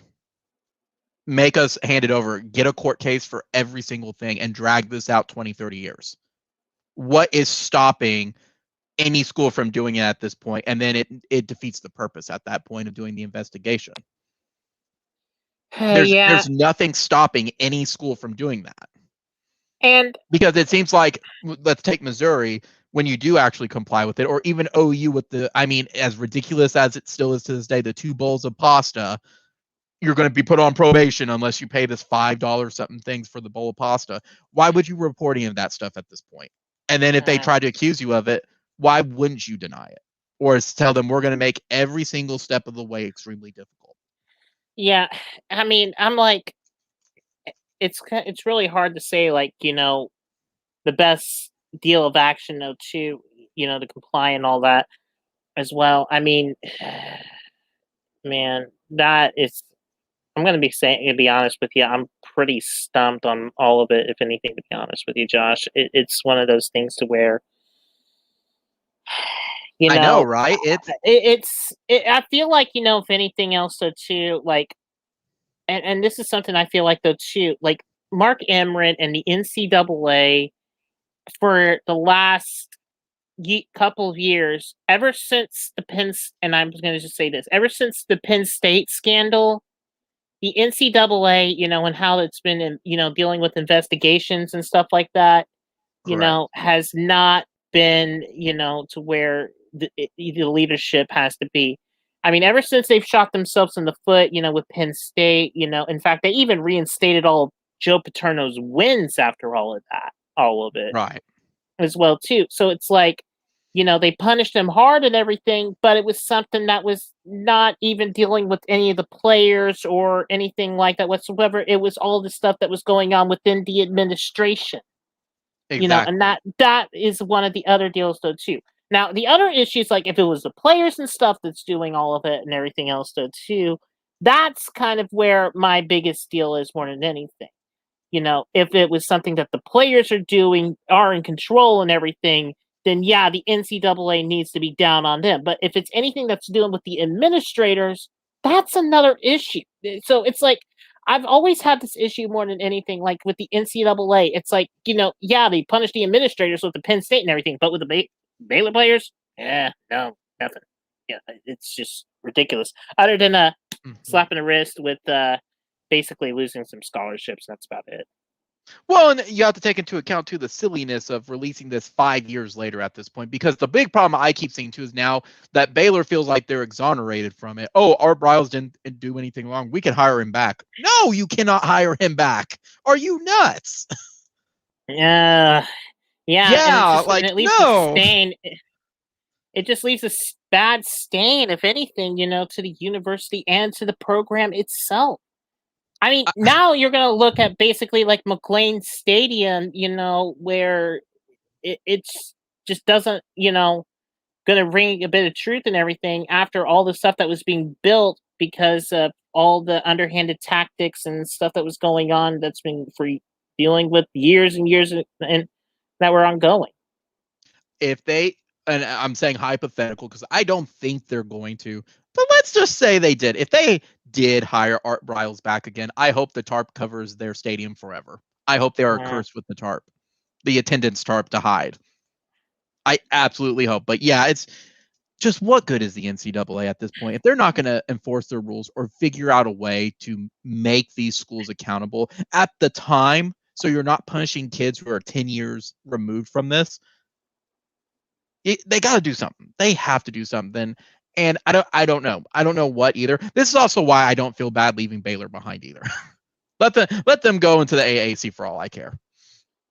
Make us hand it over, get a court case for every single thing, and drag this out 20, 30 years. What is stopping any school from doing it at this point? And then it defeats the purpose at that point of doing the investigation. There's nothing stopping any school from doing that. And because it seems like, let's take Missouri, when you do actually comply with it, or even OU with as ridiculous as it still is to this day, the 2 bowls of pasta, you're going to be put on probation unless you pay this $5 something things for the bowl of pasta. Why would you report any of that stuff at this point? And then if they try to accuse you of it, why wouldn't you deny it? Or tell them we're going to make every single step of the way extremely difficult? Yeah, I'm like, it's really hard to say, like, the best deal of action, though, too, to comply and all that as well. Man, that is, I'm going to be honest with you, I'm pretty stumped on all of it, if anything, to be honest with you, Josh. It's one of those things to where, I know, right? I feel like, if anything else, though, too, like, and this is something I feel like, though, too, like Mark Emmert and the NCAA for the last couple of years, ever since and I'm going to just say this, ever since the Penn State scandal, the NCAA, and how it's been, dealing with investigations and stuff like that, has not been, to where the leadership has to be. Ever since they've shot themselves in the foot, with Penn State, in fact, they even reinstated all of Joe Paterno's wins after all of it. Right. As well, too. So it's like, they punished him hard and everything, but it was something that was not even dealing with any of the players or anything like that whatsoever. It was all the stuff that was going on within the administration. Exactly. And that is one of the other deals, though, too. Now, the other issues, like if it was the players and stuff that's doing all of it and everything else, though, too, that's kind of where my biggest deal is more than anything. If it was something that the players are in control and everything, then yeah, the NCAA needs to be down on them. But if it's anything that's dealing with the administrators, that's another issue. So it's like, I've always had this issue more than anything, like with the NCAA. It's like, yeah, they punish the administrators with the Penn State and everything, but with the Baylor players, no, nothing. Yeah, it's just ridiculous. Other than slapping a wrist with basically losing some scholarships, that's about it. Well, and you have to take into account too the silliness of releasing this 5 years later at this point, because the big problem I keep seeing too is now that Baylor feels like they're exonerated from it. Oh, Art Briles didn't do anything wrong. We can hire him back. No, you cannot hire him back. Are you nuts? Yeah, and Yeah, and like it leaves a no. stain. It just leaves a bad stain, if anything, to the university and to the program itself. I mean, now you're going to look at basically like McLean Stadium, where it's just doesn't, going to ring a bit of truth and everything after all the stuff that was being built because of all the underhanded tactics and stuff that was going on that's been for dealing with years and years and that were ongoing. If they, and I'm saying hypothetical because I don't think they're going to, but let's just say they did. If they did hire Art Briles back again, I hope the tarp covers their stadium forever. I hope they are cursed with the tarp, the attendance tarp to hide. I absolutely hope. But yeah, it's just what good is the NCAA at this point? If they're not going to enforce their rules or figure out a way to make these schools accountable at the time, so you're not punishing kids who are 10 years removed from this, they got to do something. They have to do something. And I don't know. I don't know what either. This is also why I don't feel bad leaving Baylor behind either. let them go into the AAC for all I care.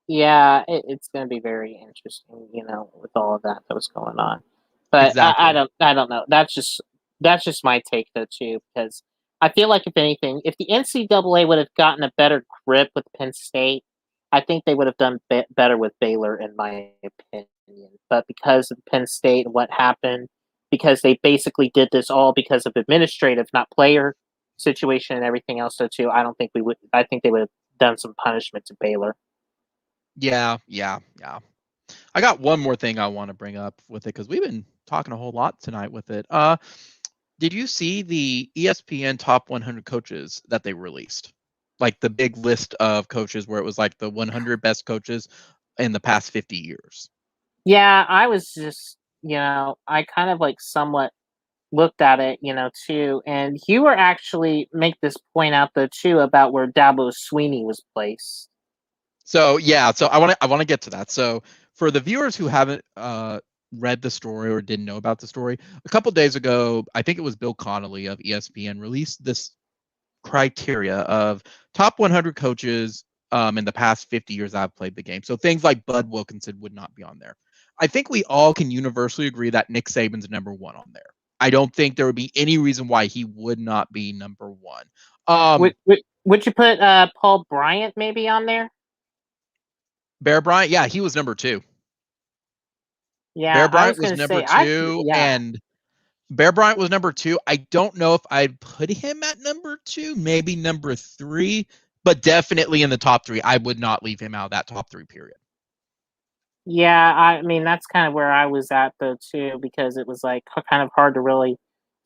Yeah, it's going to be very interesting, with all of that was going on. But exactly. I don't know. That's just my take though too, because I feel like if anything, if the NCAA would have gotten a better grip with Penn State, I think they would have done better with Baylor, in my opinion. But because of Penn State and what happened, because they basically did this all because of administrative, not player situation and everything else though too, I don't think we would. I think they would have done some punishment to Baylor. Yeah. I got one more thing I want to bring up with it because we've been talking a whole lot tonight with it. Did you see the ESPN top 100 coaches that they released? Like the big list of coaches where it was like the 100 best coaches in the past 50 years. Yeah, I was just, I kind of like somewhat looked at it, too. And you were actually make this point out though too about where Dabo Sweeney was placed. So yeah, so I want to get to that. So for the viewers who haven't read the story or didn't know about the story, a couple days ago, I think it was Bill Connolly of ESPN released this criteria of top 100 coaches in the past 50 years I've played the game. So things like Bud Wilkinson would not be on there. I think we all can universally agree that Nick Saban's number one on there. I don't think there would be any reason why he would not be number one. Would you put Paul Bryant maybe on there? Bear Bryant, yeah, he was number two. Yeah, Bear Bryant was number two, yeah. and Bear Bryant was number two. I don't know if I'd put him at number two, maybe number three, but definitely in the top three. I would not leave him out of that top three period. Yeah, I mean, that's kind of where I was at though too, because it was like kind of hard to really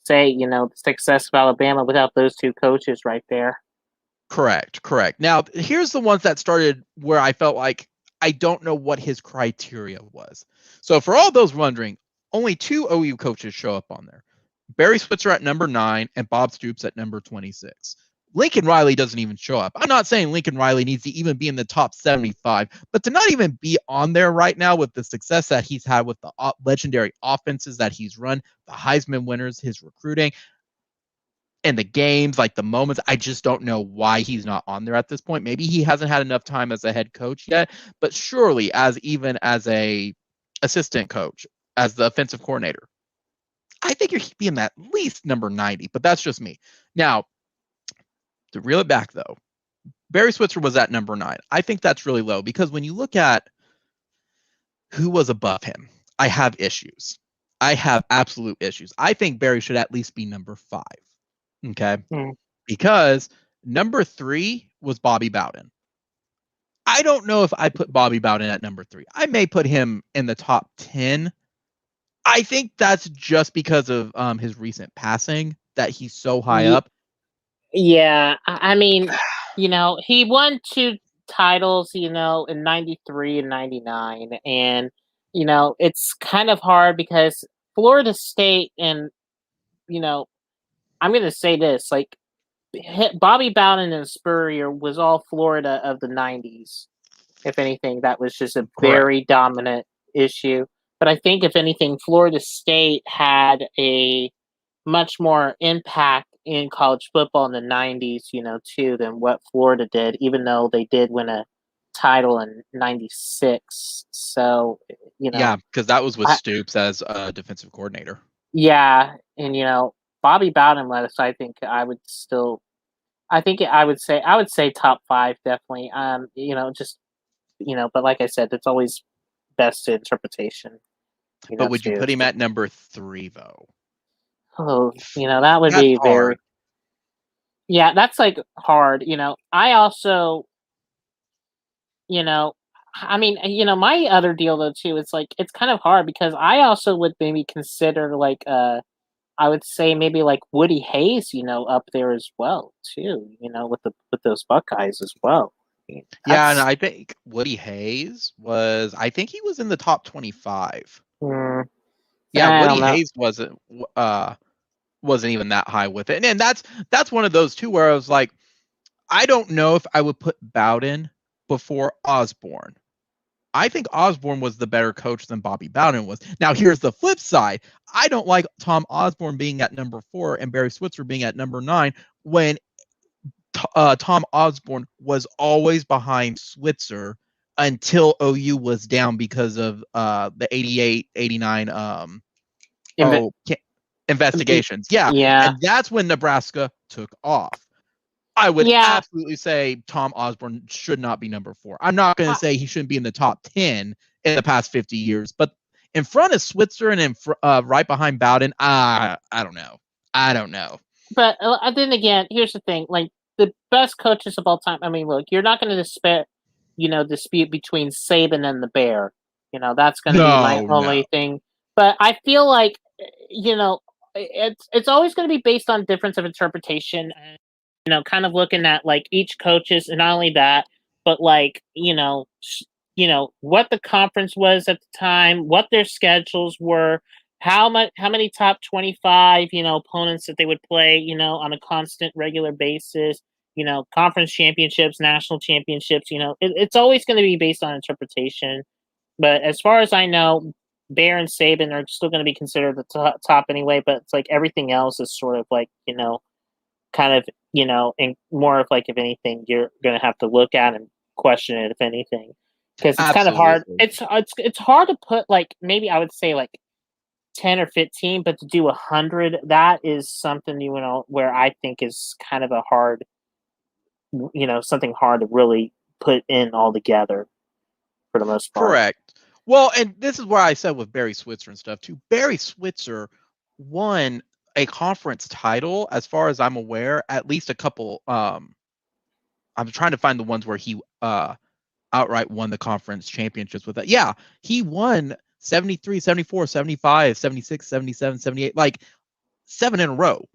say, the success of Alabama without those two coaches right there. Correct. Now, here's the ones that started where I felt like I don't know what his criteria was. So for all those wondering, only two OU coaches show up on there. Barry Switzer at number 9 and Bob Stoops at number 26. Lincoln Riley doesn't even show up. I'm not saying Lincoln Riley needs to even be in the top 75, but to not even be on there right now with the success that he's had with the legendary offenses that he's run, the Heisman winners, his recruiting, and the games, like the moments, I just don't know why he's not on there at this point. Maybe he hasn't had enough time as a head coach yet, but surely even as a assistant coach, as the offensive coordinator, I think he'd be in at least number 90, but that's just me. Now, to reel it back though, Barry Switzer was at number 9. I think that's really low because when you look at who was above him, I have issues. I have absolute issues. I think Barry should at least be number 5. Okay. Because number 3 was Bobby Bowden. I don't know if I put Bobby Bowden at number 3. I may put him in the top 10. I think that's just because of his recent passing that he's so high up. Yeah. I mean, he won 2 titles, in 93 and 99. And, it's kind of hard because Florida State and, I'm going to say this, like, Bobby Bowden and Spurrier was all Florida of the 90s. If anything, that was just a very dominant issue. But I think, if anything, Florida State had a much more impact in college football in the 90s, too, than what Florida did, even though they did win a title in 96. So, Yeah, because that was with Stoops as a defensive coordinator. Yeah, and Bobby Bowden led us. I think I would say top 5 definitely. But like I said, it's always best to interpretation. But would you put him at number 3 though? Oh, that would be very hard. Yeah, that's like hard. I also, my other deal though too, it's like it's kind of hard because I also would maybe consider like I would say maybe like Woody Hayes, up there as well too, with those Buckeyes as well. Yeah, and I think Woody Hayes I think he was in the top 25. Yeah, Woody Hayes wasn't even that high with it. And that's one of those too where I was like, I don't know if I would put Bowden before Osborne. I think Osborne was the better coach than Bobby Bowden was. Now, here's the flip side. I don't like Tom Osborne being at number 4 and Barry Switzer being at number 9 when Tom Osborne was always behind Switzer until OU was down because of the 88, 89 investigations. Yeah. And that's when Nebraska took off. I would absolutely say Tom Osborne should not be number 4. I'm not going to say he shouldn't be in the top 10 in the past 50 years, but in front of Switzer and right behind Bowden, I don't know. But then again, here's the thing: like the best coaches of all time. I mean, look, you're not going to dispute between Saban and the Bear. That's going to be my only thing. But I feel like it's always going to be based on difference of interpretation. Kind of looking at like each coaches, and not only that, but like what the conference was at the time, what their schedules were, how many top 25 opponents that they would play on a constant regular basis, conference championships, national championships. It's always going to be based on interpretation. But as far as I know, Bear and Saban are still going to be considered the top anyway. But it's like everything else is sort of like kind of and more of like, if anything, you're going to have to look at and question it, if anything, because it's kind of hard. It's hard to put like, maybe I would say like 10 or 15, but to do 100, that is something where I think is kind of a hard, something hard to really put in all together for the most part. Correct. Well, and this is where I said with Barry Switzer and stuff too. Barry Switzer won a conference title, as far as I'm aware, at least a couple. I'm trying to find the ones where he outright won the conference championships with it. Yeah, he won 73, 74, 75, 76, 77, 78, like 7 in a row.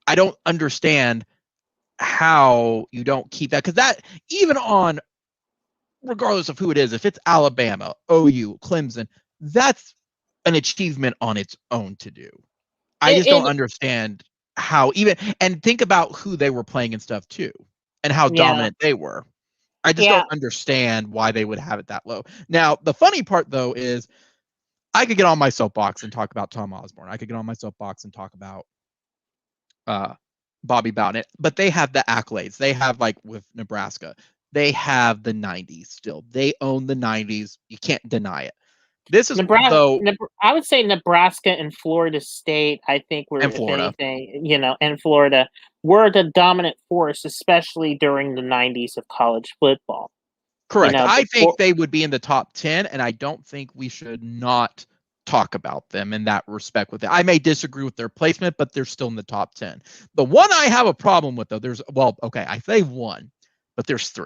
I don't understand how you don't keep that, because that, even on, regardless of who it is, if it's Alabama, OU, Clemson, that's an achievement on its own to do. I just don't understand how and think about who they were playing and stuff too, and how dominant they were. I just don't understand why they would have it that low. Now, the funny part though is I could get on my soapbox and talk about Tom Osborne. I could get on my soapbox and talk about Bobby Bowden, but they have the accolades. They have, like with Nebraska, they have the 90s still. They own the 90s. You can't deny it. This is I would say Nebraska and Florida State, I think, were, if anything, and Florida were the dominant force, especially during the 90s of college football. Correct. I think they would be in the top 10, and I don't think we should not talk about them in that respect with it. I may disagree with their placement, but they're still in the top 10. The one I have a problem with, though, I say one, but there's 3.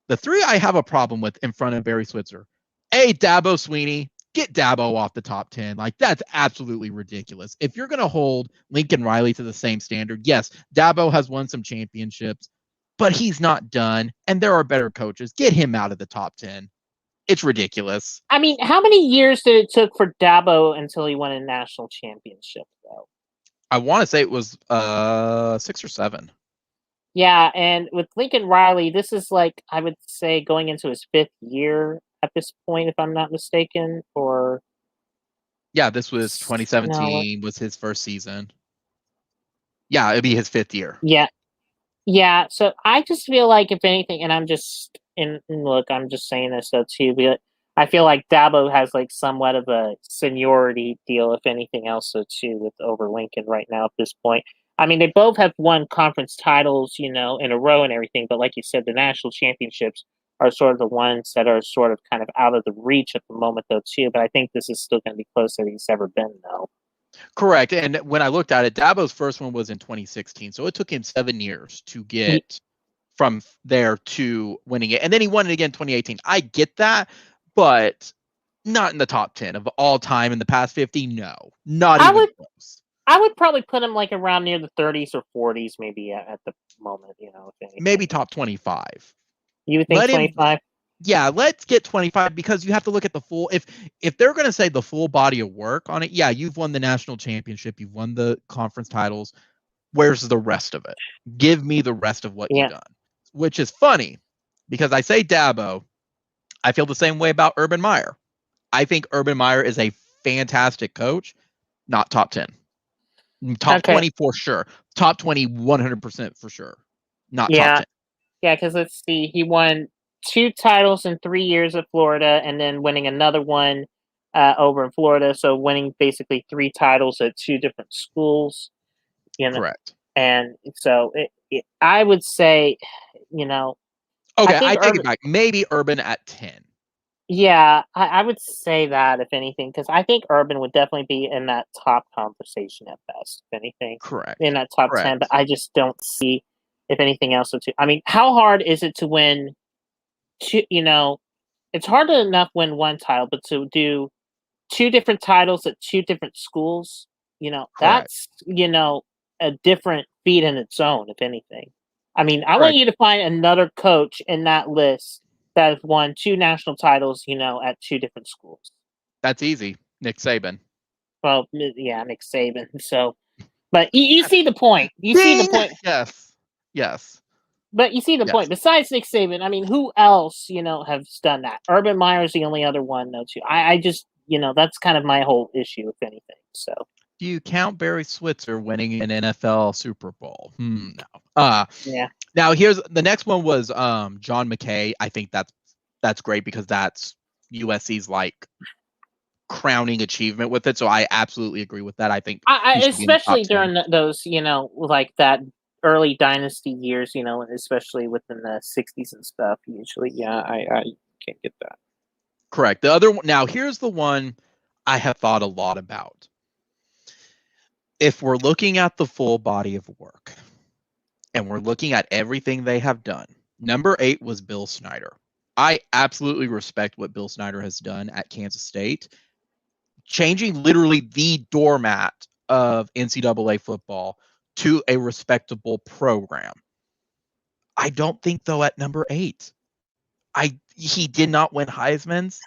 The 3 I have a problem with in front of Barry Switzer. Dabo Swinney, get Dabo off the top 10. Like, that's absolutely ridiculous. If you're going to hold Lincoln Riley to the same standard, yes, Dabo has won some championships, but he's not done, and there are better coaches. Get him out of the top 10. It's ridiculous. I mean, how many years did it took for Dabo until he won a national championship, though? I want to say it was 6 or 7. Yeah, and with Lincoln Riley, this is like, I would say, going into his 5th year at this point, if I'm not mistaken, or Yeah, this was no, what? 2017 was his first season. Yeah, it'd be his 5th year. Yeah. Yeah, so I just feel like, if anything, and I'm just look, I'm just saying this though too, but I feel like Dabo has like somewhat of a seniority deal, if anything else, so too, with over Lincoln right now at this point. I mean, they both have won conference titles, in a row and everything, but like you said, the national championships are sort of the ones that are sort of kind of out of the reach at the moment though too. But I think this is still going to be closer than he's ever been though. Correct. And when I looked at it, Dabo's first one was in 2016. So it took him 7 years to get from there to winning it. And then he won it again in 2018. I get that, but not in the top 10 of all time in the past 50. No, not even close. I would probably put him like around near the 30s or 40s, maybe at the moment, if anything. Maybe top 25. You would think 25? Yeah, let's get 25, because you have to look at the full. If they're going to say the full body of work on it, yeah, you've won the national championship, you've won the conference titles. Where's the rest of it? Give me the rest of what you've done. Which is funny, because I say Dabo, I feel the same way about Urban Meyer. I think Urban Meyer is a fantastic coach, not top 10. Top 20 for sure. Top 20, 100% for sure. Not top 10. Yeah, because let's see. He won 2 titles in 3 years at Florida, and then winning another one over in Florida. So winning basically 3 titles at 2 different schools. Correct. And so I would say, Okay, I take it back. Maybe Urban at 10. Yeah, I would say that, if anything, because I think Urban would definitely be in that top conversation at best, if anything. Correct. In that top 10, but I just don't see, if anything else. I mean, how hard is it to win two, it's hard enough win one title, but to do 2 different titles at 2 different schools, that's, a different feat in its own, if anything. I mean, I want you to find another coach in that list that has won 2 national titles, at 2 different schools. That's easy. Nick Saban. Well, yeah, Nick Saban. So, but you see the point. You see the point. Yes. But you see the point. Besides Nick Saban, I mean, who else, has done that? Urban Meyer's the only other one, though, too. I just, that's kind of my whole issue, if anything. So. Do you count Barry Switzer winning an NFL Super Bowl? No. Yeah. Now here's the next one was John McKay. I think that's great, because that's USC's like crowning achievement with it. So I absolutely agree with that. I think especially during those, like that early dynasty years, especially within the 60s and stuff. Usually, yeah, I can't get that. Correct. The other one. Now here's the one I have thought a lot about. If we're looking at the full body of work, and we're looking at everything they have done, number 8 was Bill Snyder. I absolutely respect what Bill Snyder has done at Kansas State, changing literally the doormat of NCAA football to a respectable program. I don't think, though, at number 8, he did not win Heisman's.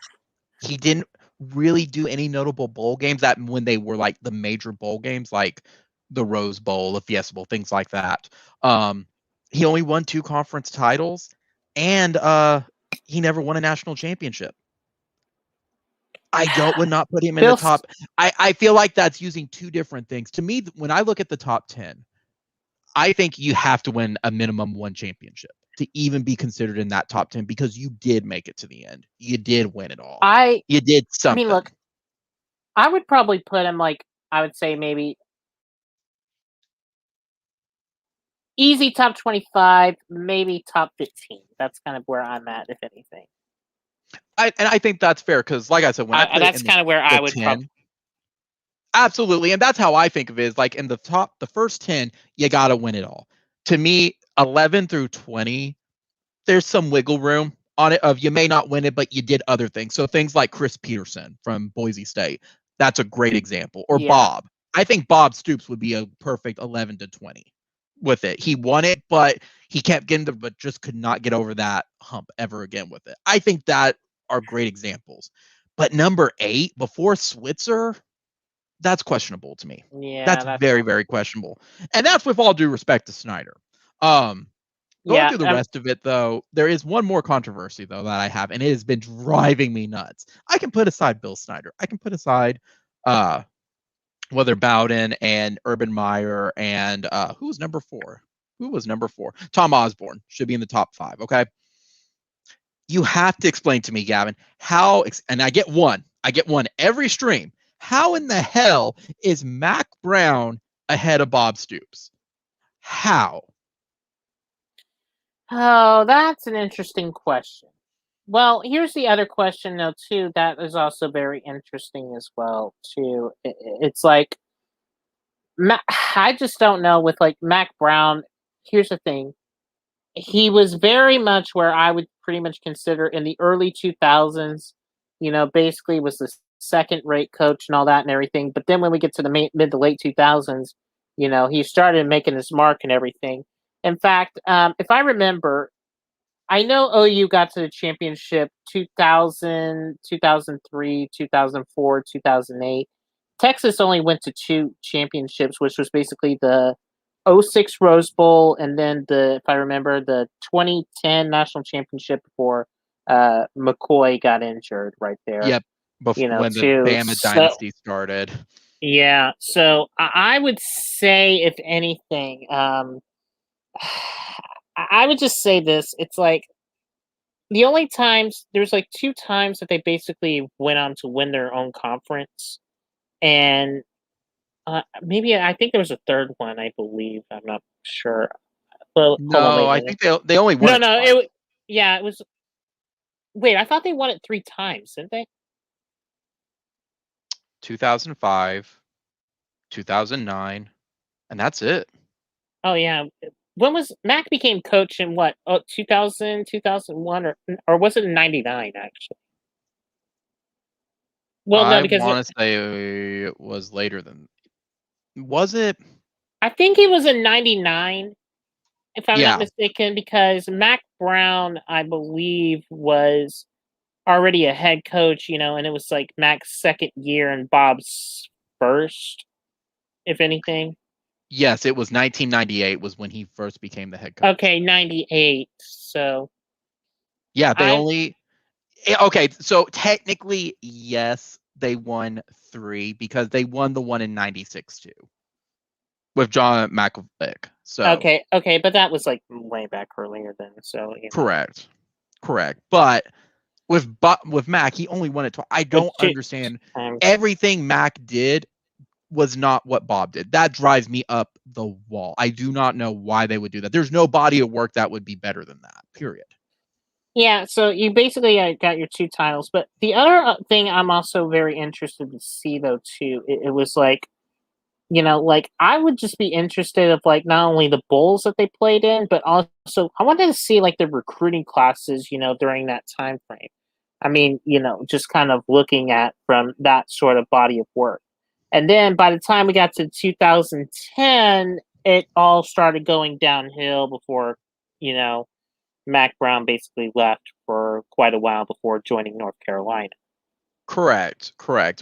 He didn't really do any notable bowl games that when they were like the major bowl games, like the Rose Bowl, the Fiesta Bowl, things like that. He only won 2 conference titles, and he never won a national championship. I would not put him in the top. I feel like that's using 2 different things. To me, when I look at the top 10, I think you have to win a minimum 1 championship to even be considered in that top 10, because you did make it to the end. You did win it all. You did something. I mean, look, I would probably put him, like, I would say maybe easy top 25, maybe top 15. That's kind of where I'm at, if anything. I think that's fair, because, like I said, when that's kind of where I would 10, absolutely, and that's how I think of it. Is like in the first 10, you got to win it all. To me, 11 through 20, there's some wiggle room on it of you may not win it, but you did other things. So things like Chris Peterson from Boise State, that's a great example. Or Bob. I think Bob Stoops would be a perfect 11 to 20 with it. He won it, but he kept getting there, but just could not get over that hump ever again with it. I think that are great examples. But number 8, before Switzer, That's questionable to me. Yeah, That's very, very questionable. And that's with all due respect to Snyder. Going through the rest of it, though, there is one more controversy, though, that I have, and it has been driving me nuts. I can put aside Bill Snyder. I can put aside Weather Bowden and Urban Meyer and who was number 4? Who was number 4? Tom Osborne should be in the top 5, okay? You have to explain to me, Gavin, how, and I get one every stream. How in the hell is Mac Brown ahead of Bob Stoops? How? Oh, that's an interesting question. Well, here's the other question, though, too, that is also very interesting as well, too. It's like, I just don't know with, like, Mac Brown. Here's the thing. He was very much where I would pretty much consider in the early 2000s, basically was the second-rate coach and all that and everything. But then when we get to the mid to late 2000s, he started making his mark and everything. In fact, if I remember, I know OU got to the championship 2000, 2003, 2004, 2008. Texas only went to 2 championships, which was basically the 06 Rose Bowl and then if I remember, the 2010 national championship before McCoy got injured right there. Yep, when the Bama dynasty started. Yeah, so I would say, if anything, I would just say this. It's like the only times, there's like 2 times that they basically went on to win their own conference. And maybe I think there was a third one, I believe. I'm not sure. Well, no, I think they only won. No, it was. Wait, I thought they won it 3 times, didn't they? 2005, 2009, and that's it. Oh yeah. When was Mac became coach in what? 2000, 2001, or was it in 99 actually? Well, no, because I want to say it was later than. Was it? I think it was in 99, if I'm not mistaken, because Mac Brown, I believe, was already a head coach, and it was like Mac's second year and Bob's first, if anything. Yes, it was 1998 was when he first became the head coach. Okay, 98. So yeah, okay, so technically, yes, they won 3 because they won the one in 96 too. With John Malkovich. So okay, but that was like way back earlier then. So correct. But with Mac, he only won it twice. I don't understand. Everything Mac did was not what Bob did. That drives me up the wall. I do not know why they would do that. There's no body of work that would be better than that. Period. Yeah, so you basically got your 2 titles, but the other thing I'm also very interested to see, though, too, it was like, like I would just be interested of like not only the bowls that they played in, but also I wanted to see like the recruiting classes, during that time frame. I mean, just kind of looking at from that sort of body of work. And then by the time we got to 2010, it all started going downhill before, Mac Brown basically left for quite a while before joining North Carolina. Correct.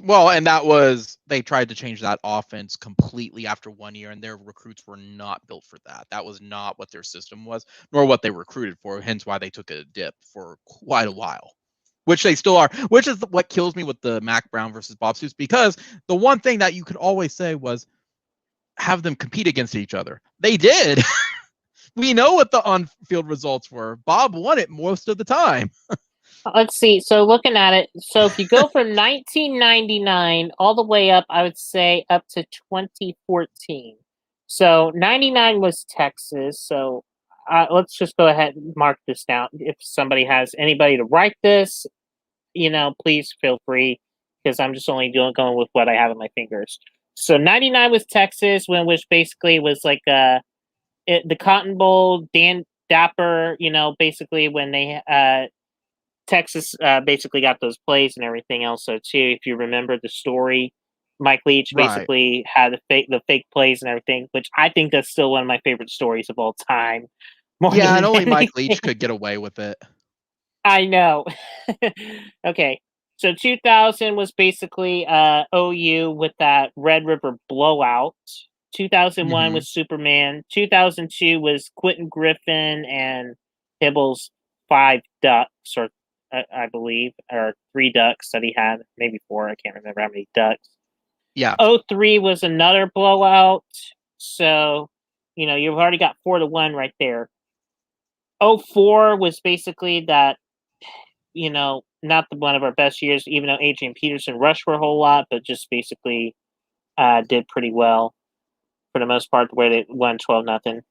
Well, and that was, they tried to change that offense completely after 1 year, and their recruits were not built for that. That was not what their system was, nor what they recruited for, hence why they took a dip for quite a while, which they still are, which is what kills me with the Mac Brown versus Bob Stoops, because the one thing that you could always say was have them compete against each other. They did. We know what the on-field results were. Bob won it most of the time. Let's see. So looking at it, so if you go from 1999 all the way up, I would say up to 2014. So 99 was Texas. So let's just go ahead and mark this down. If somebody has anybody to write this, please feel free, because I'm just only going with what I have in my fingers. So 99 was Texas, which basically was like the Cotton Bowl, Dan Dapper, basically when they Texas basically got those plays and everything else. So too, if you remember the story, Mike Leach basically had the fake plays and everything, which I think that's still one of my favorite stories of all time. Yeah, and only Mike Leach could get away with it. I know. Okay, So 2000 was basically OU with that Red River blowout. 2001 was Superman. 2002 was Quentin Griffin and Hibble's 5 ducks, or I believe, or 3 ducks that he had, maybe 4. I can't remember how many ducks. Yeah. 03 was another blowout. So, you've already got 4-1 right there. 04 was basically that, not one of our best years, even though Adrian Peterson rushed for a whole lot, but just basically did pretty well for the most part, where they won 12-0.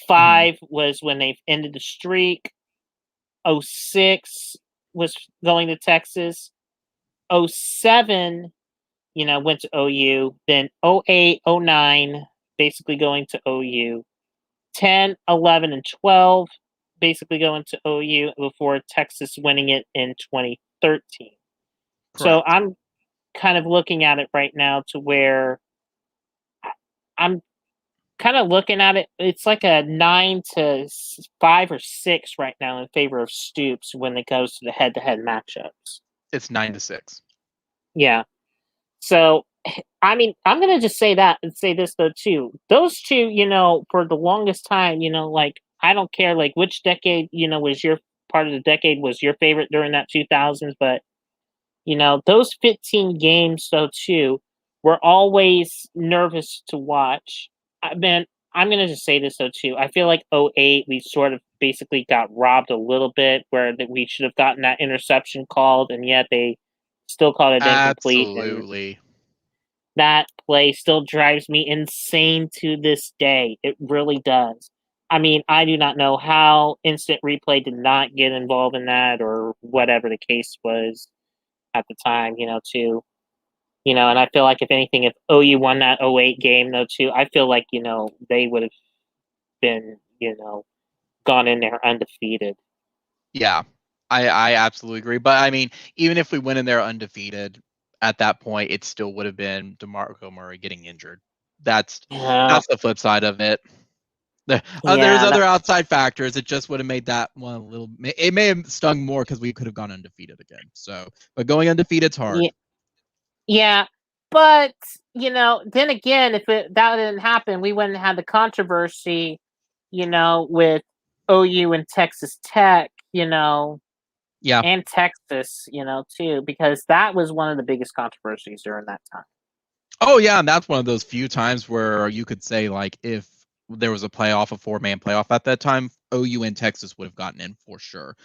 05 was when they ended the streak. 06 was going to Texas. 07, went to OU. Then 08, 09, basically going to OU. 10, 11, and 12, basically going to OU before Texas winning it in 2013. Correct. So I'm kind of looking at it right now to where I'm kind of looking at it. It's like a 9-5 or 6 right now in favor of Stoops when it goes to the head-to-head matchups. It's 9-6. Yeah. So, I mean, I'm going to just say that and say this, though, too. Those two, for the longest time, I don't care, which decade, was your part of the decade was your favorite during that 2000s. But, those 15 games, though, too, were always nervous to watch. I'm going to just say this, though, too. I feel like 08, we sort of basically got robbed a little bit, where we should have gotten that interception called, and yet they still called it incomplete. Absolutely. That play still drives me insane to this day. It really does. I mean, I do not know how instant replay did not get involved in that, or whatever the case was at the time, too. And I feel like if anything, if OU won that 08 game, though, too, I feel like, they would have been, gone in there undefeated. Yeah, I absolutely agree. But, I mean, even if we went in there undefeated, at that point, it still would have been DeMarco Murray getting injured. That's the flip side of it. There's other outside factors. It just would have made that one a little. It may have stung more because we could have gone undefeated again. So, but going undefeated's hard. Yeah, but then again, if that didn't happen, we wouldn't have the controversy, with OU and Texas Tech, Yeah. and Texas, too, because that was one of the biggest controversies during that time. Oh, yeah, and that's one of those few times where you could say, if there was a 4-man playoff at that time, OU and Texas would have gotten in for sure.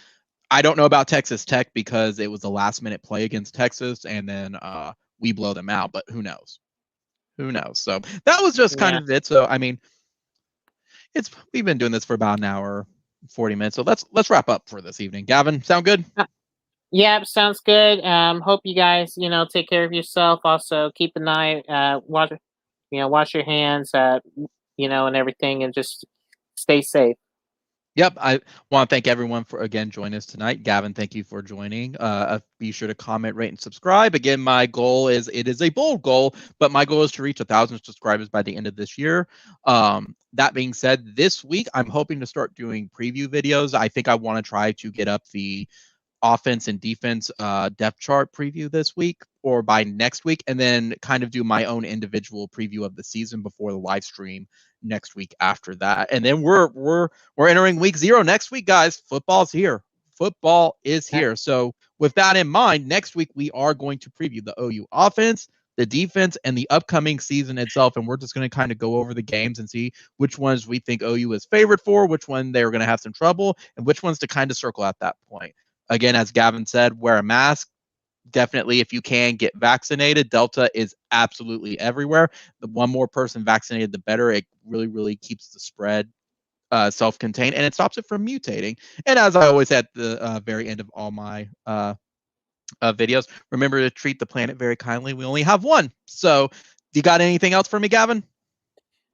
I don't know about Texas Tech because it was a last-minute play against Texas, and then we blow them out, but who knows? Who knows? So that was just kind of it. So, I mean, we've been doing this for about an hour, 40 minutes. So let's wrap up for this evening. Gavin, sound good? Yeah, sounds good. Hope you guys, take care of yourself. Also, keep an eye, wash your hands, and everything, and just stay safe. Yep, I want to thank everyone for again joining us tonight. Gavin, thank you for joining. Be sure to comment, rate, and subscribe. Again, my goal it is a bold goal, but my goal is to reach 1,000 subscribers by the end of this year. That being said, this week I'm hoping to start doing preview videos. I think I want to try to get up the offense and defense depth chart preview this week or by next week, and then kind of do my own individual preview of the season before the live stream next week after that. And then we're entering week 0 next week, guys. Football's here. Football is here. So with that in mind, next week we are going to preview the OU offense, the defense, and the upcoming season itself. And we're just going to kind of go over the games and see which ones we think OU is favored for, which one they're going to have some trouble, and which ones to kind of circle at that point. Again, as Gavin said, wear a mask. Definitely, if you can, get vaccinated. Delta is absolutely everywhere. The one more person vaccinated, the better. It really, really keeps the spread self-contained, and it stops it from mutating. And as I always say at the very end of all my videos, remember to treat the planet very kindly. We only have one. So, you got anything else for me, Gavin?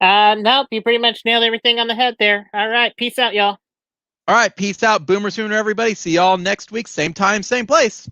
Nope. You pretty much nailed everything on the head there. All right. Peace out, y'all. All right. Peace out. Boomer Sooner, everybody. See y'all next week. Same time, same place.